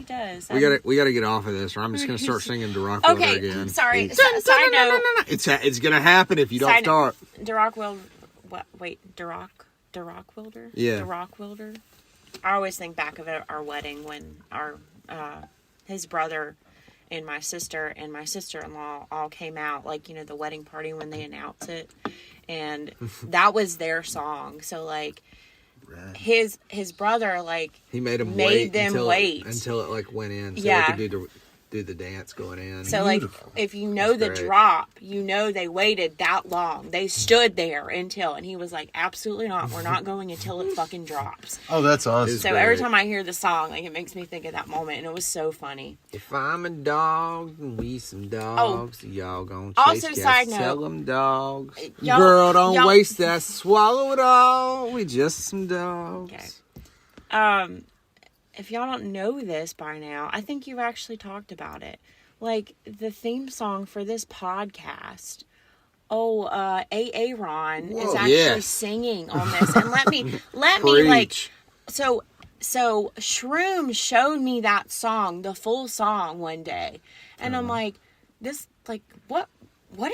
does. We gotta get off of this, or I'm just gonna start singing Rock Welder Okay, again. sorry. Side note. It's gonna happen if you don't Side note. start. Duroc Wilder. What? Wait, Duroc Wilder? Yeah. Duroc Wilder. I always think back of our wedding when our his brother and my sister-in-law all came out, like, the wedding party when they announced it, and that was their song. So like his brother, like, He made them wait until wait it like went in, so Yeah. they could do the dance going in. So, like, if you know the That's great. drop, they waited that long. They stood there until, and he was like, absolutely not. We're not going until it fucking drops. Oh, that's awesome. So every time I hear the song, like, it makes me think of that moment, and it was so funny. If I'm a dog and we some dogs, y'all gonna chase Also, cats, side note, sell them dogs. y'all- Girl, don't y'all- waste that, swallow it all. We just some dogs. Okay. If y'all don't know this by now, I think you've actually talked about it. Like, the theme song for this podcast, Aaron is actually singing on this. And let me like, so Shroom showed me that song, the full song, one day. And I'm like, this, like, what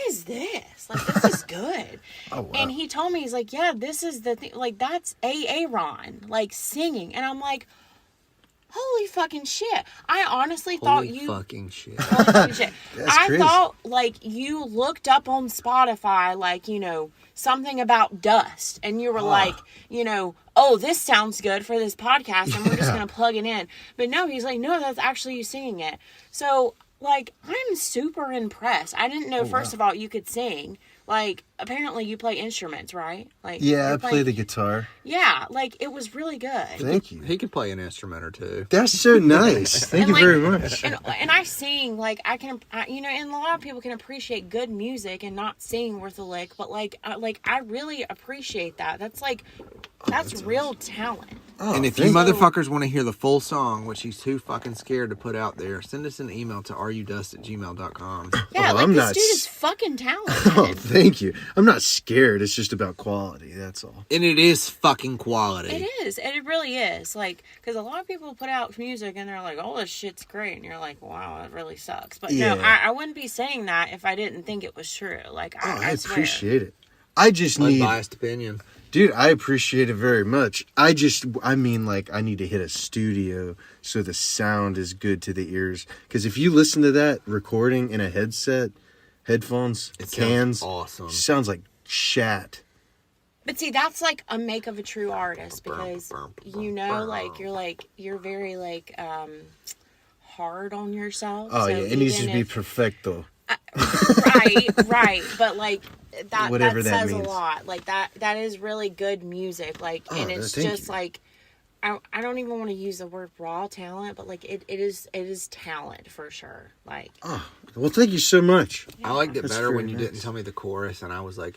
is this? Like, this is good. Oh, wow. And he told me, he's like, yeah, this is the thing. Like, that's Aaron, like, singing. And I'm like, holy fucking shit. I honestly thought you... fucking shit. Holy fucking shit. That's I crazy. thought, like, you looked up on Spotify, like, something about dust. And you were like, oh, this sounds good for this podcast, and we're just going to plug it in. But no, he's like, no, that's actually you singing it. So, like, I'm super impressed. I didn't know, first of all, you could sing. Like, apparently you play instruments, right? Like, Yeah, I play the guitar. Yeah, like, it was really good. Thank you. He could play an instrument or two. That's so nice. Thank you like, very much. And I sing, like, and a lot of people can appreciate good music and not sing worth a lick, but, like, I really appreciate that. That's, like, that's real talent. Oh, And if you motherfuckers want to hear the full song, which he's too fucking scared to put out there, send us an email to rudust@gmail.com. Yeah, Oh, like, I'm this not dude s- is fucking talented. Oh, thank you. I'm not scared. It's just about quality. That's all. And it is fucking quality. It is. It really is. Like, because a lot of people put out music and they're like, oh, this shit's great. And you're like, wow, it really sucks. But no, Yeah. I wouldn't be saying that if I didn't think it was true. Like, I swear. appreciate it. I just need... Unbiased opinion. Dude, I appreciate it very much. I need to hit a studio so the sound is good to the ears. Because if you listen to that recording in a headphones, It cans, sounds awesome. sounds like shat. But see, that's like a make of a true artist because you're very like hard on yourself. Oh, so yeah. It needs to even be if- perfecto. right. But like Whatever that that says means. a lot. Like that is really good music. Like, Oh, and it's thank just you. like I don't even want to use the word raw talent, but like it is talent for sure. Like, Oh, well, thank you so much. I liked it That's better very when you nice. didn't tell me the chorus, and I was like,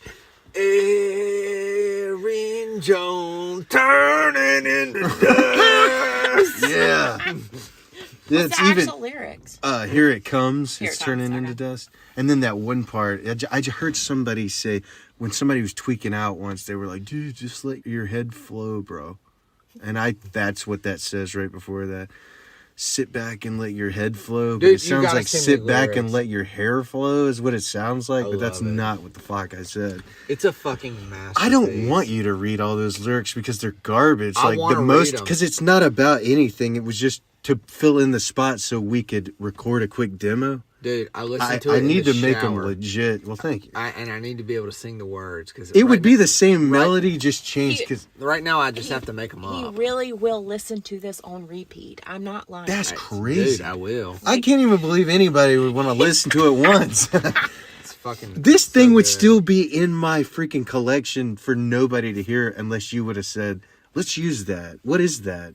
Erin Jones turning into dust. Yeah. What's It's the even actual lyrics? Here It Comes. Here It's It turning Comes, into okay. dust. And then that one part, I just heard somebody say, when somebody was tweaking out once, they were like, dude, just let your head flow, bro. And that's what that says right before that. Sit back and let your head flow. But Dude, it you sounds gotta like send me sit back and lyrics. let your hair flow is what it sounds like, I but that's love it. not what the fuck I said. It's a fucking masterpiece. I don't want you to read all those lyrics because they're garbage. I Like wanna the read most, 'em. because it's not about anything. It was just to fill in the spot so we could record a quick demo. Dude, I listened to it I in need the to make them shower. legit. Well, thank you. I need to be able to sing the words because It would be the same melody, just changed. Because right now I just have to make them He up. really will listen to this on repeat. I'm not lying. that's crazy. Dude, I will. I can't even believe anybody would want to listen to it once. It's fucking. This so thing would good. still be in my freaking collection for nobody to hear unless you would have said, let's use that. What is that?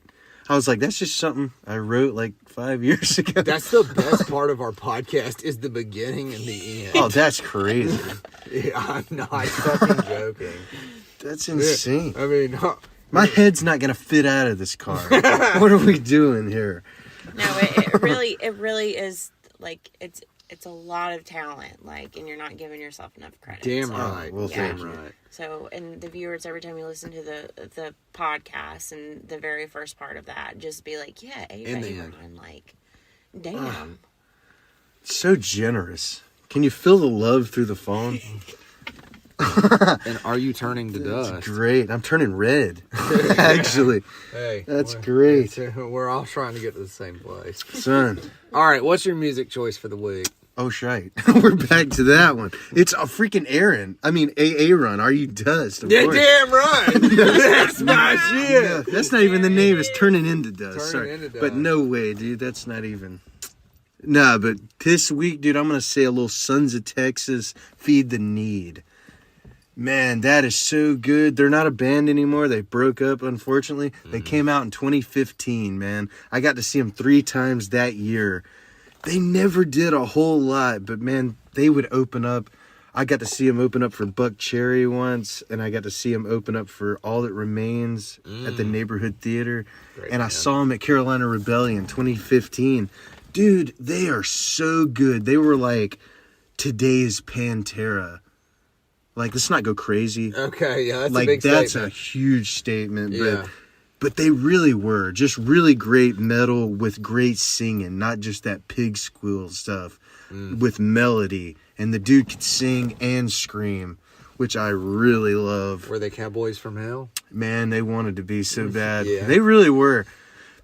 I was like, that's just something I wrote like 5 years ago. That's the best part of our podcast is the beginning and the end. Oh, that's crazy. Yeah, I'm not fucking joking. That's insane. I mean, My head's not going to fit out of this car. What are we doing here? No, it really is like it's a lot of talent, like, and you're not giving yourself enough credit. damn so, right. well, damn thank you. right. So, and the viewers, every time you listen to the podcast and the very first part of that, just be like, yeah, In the end. Aaron, like, damn. So generous. Can you feel the love through the phone? And are you turning to That's dust? great. I'm turning red. Actually, Hey, that's great. We're all trying to get to the same place. Son. All right, what's your music choice for the week? Oh, shite. We're back to that one. It's a freaking Aaron. I mean, Aaron. Are you dust? Of course. damn right. That's my shit. No, that's not even the name. It's turning into dust. Turning Sorry. into But dust. no way, dude. That's not even. Nah, but this week, dude, I'm going to say a little Sons of Texas, Feed the Need. Man, that is so good. They're not a band anymore. They broke up, unfortunately. They came out in 2015, man. I got to see them 3 times that year. They never did a whole lot, but man, they would open up. I got to see them open up for Buck Cherry once, and I got to see them open up for All That Remains at the Neighborhood Theater. Great and I band. saw them at Carolina Rebellion 2015. Dude, they are so good. They were like today's Pantera. Like, let's not go crazy. Okay, yeah, that's Like, a big that's statement. a huge statement. Yeah. But they really were just really great metal with great singing, not just that pig squeal stuff with melody. And the dude could sing and scream, which I really love. Were they Cowboys from Hell? Man, they wanted to be so bad. Yeah. They really were.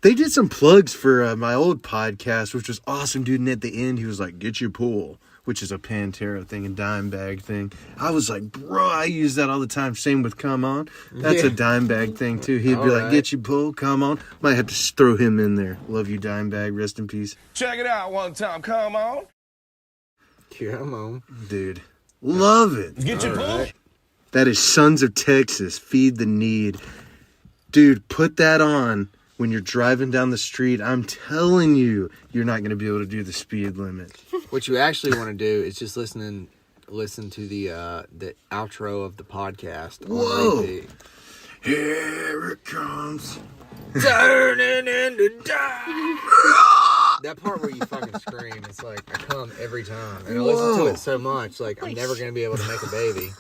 They did some plugs for my old podcast, which was awesome, dude. And at the end, he was like, get your pool, which is a Pantera thing, a dime bag thing. I was like, bro, I use that all the time. Same with Come On. That's a Yeah. dime bag thing, too. He'd be All like, right. get your pool, come on. Might have to throw him in there. Love you, dime bag. Rest in peace. Check it out one time. Come on. Come on. Dude, love it. Get your pool. That is Sons of Texas, Feed the Need. Dude, put that on when you're driving down the street. I'm telling you, you're not going to be able to do the speed limit. What you actually want to do is just listen to the outro of the podcast. on Whoa. repeat. Here it comes. Turning into dust. That part where you fucking scream, it's like I come every time, and I listen to Whoa. it so much, like I'm never gonna be able to make a baby.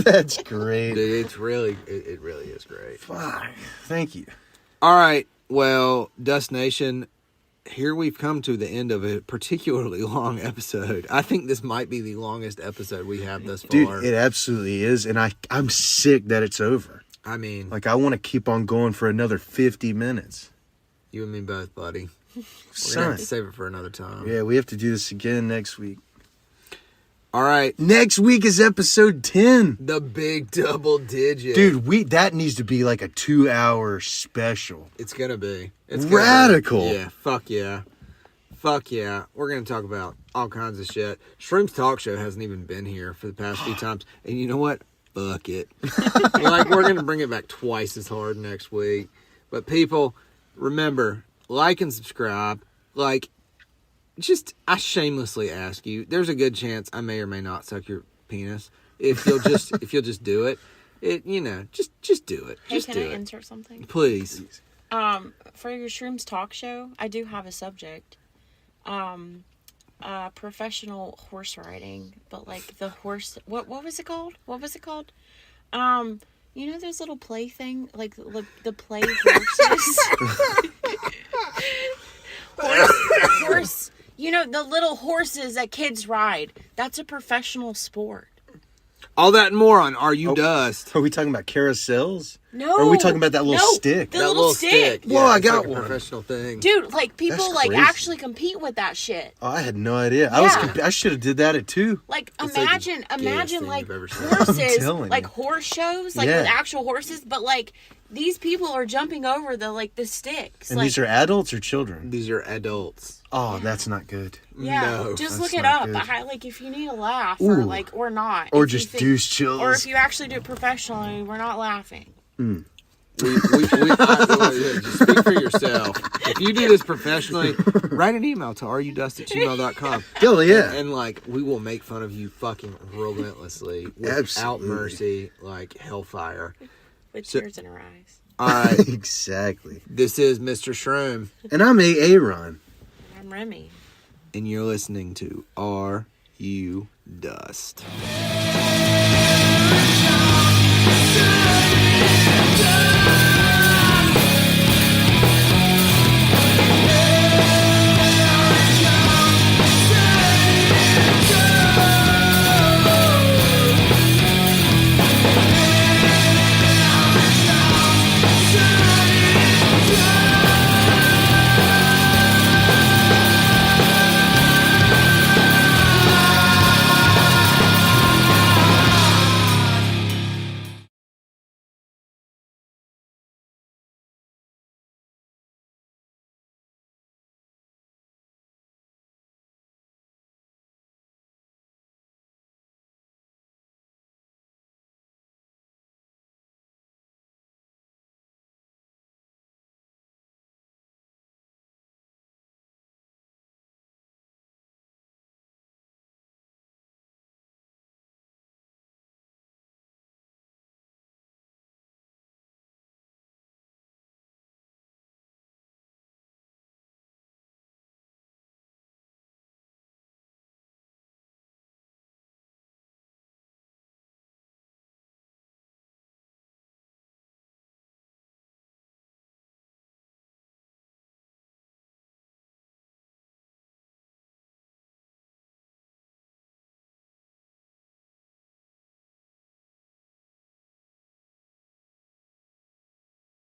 That's great. Dude, it's really, it really is great. Fuck. Thank you. All right, well, Dust Nation, here we've come to the end of a particularly long episode. I think this might be the longest episode we have thus far. Dude, it absolutely is. And I'm sick that it's over. I mean, Like, I want to keep on going for another 50 minutes. you and me both, buddy. We're gonna Son. have to save it for another time. Yeah, we have to do this again next week. All right, Next week is episode 10. the big double digit. Dude, that needs to be like a 2-hour special. It's gonna be. It's gonna Radical. Be. Yeah, fuck yeah. Fuck yeah. We're gonna talk about all kinds of shit. Shroom's Talk Show hasn't even been here for the past few times. And you know what? Fuck it. Like, we're gonna bring it back twice as hard next week. But people, remember, like and subscribe. Like, just, I shamelessly ask you, there's a good chance I may or may not suck your penis. If you'll just do it. Just do it. Hey, Just can do I it. insert something? Please. For your Shrooms talk show, I do have a subject. Professional horse riding, but like the horse. What was it called? What was it called? You know those little play thing, like the play horses. horse. You know the little horses that kids ride. That's a professional sport. All that and more on Are You Dust? Are we talking about carousels? No. Or are we talking about that little stick? The little stick. Whoa, I it's got like a one. professional thing. Dude, like people That's like crazy. actually compete with that shit. Oh, I had no idea. Yeah. I should have did that at 2. Like It's like the imagine gayest thing like you've ever seen. horses, I'm telling like you. horse shows, like Yeah. with actual horses, but like these people are jumping over the sticks. And like, these are adults or children? These are adults. Oh, that's not good. yeah, No, just that's look it not up. good. Like if you need a laugh Ooh. or not, Or if you just think- douche chills. or if you actually do it professionally, we're not laughing. Just speak for yourself. If you do this professionally, write an email to areyouDust@gmail.com. Oh, yeah. And like, we will make fun of you fucking relentlessly without Absolutely. mercy, like hellfire. With So- tears in our eyes. All right, Exactly. this is Mr. Shroom, And I'm Aaron. I'm Remmi. and you're listening to Are You Dust?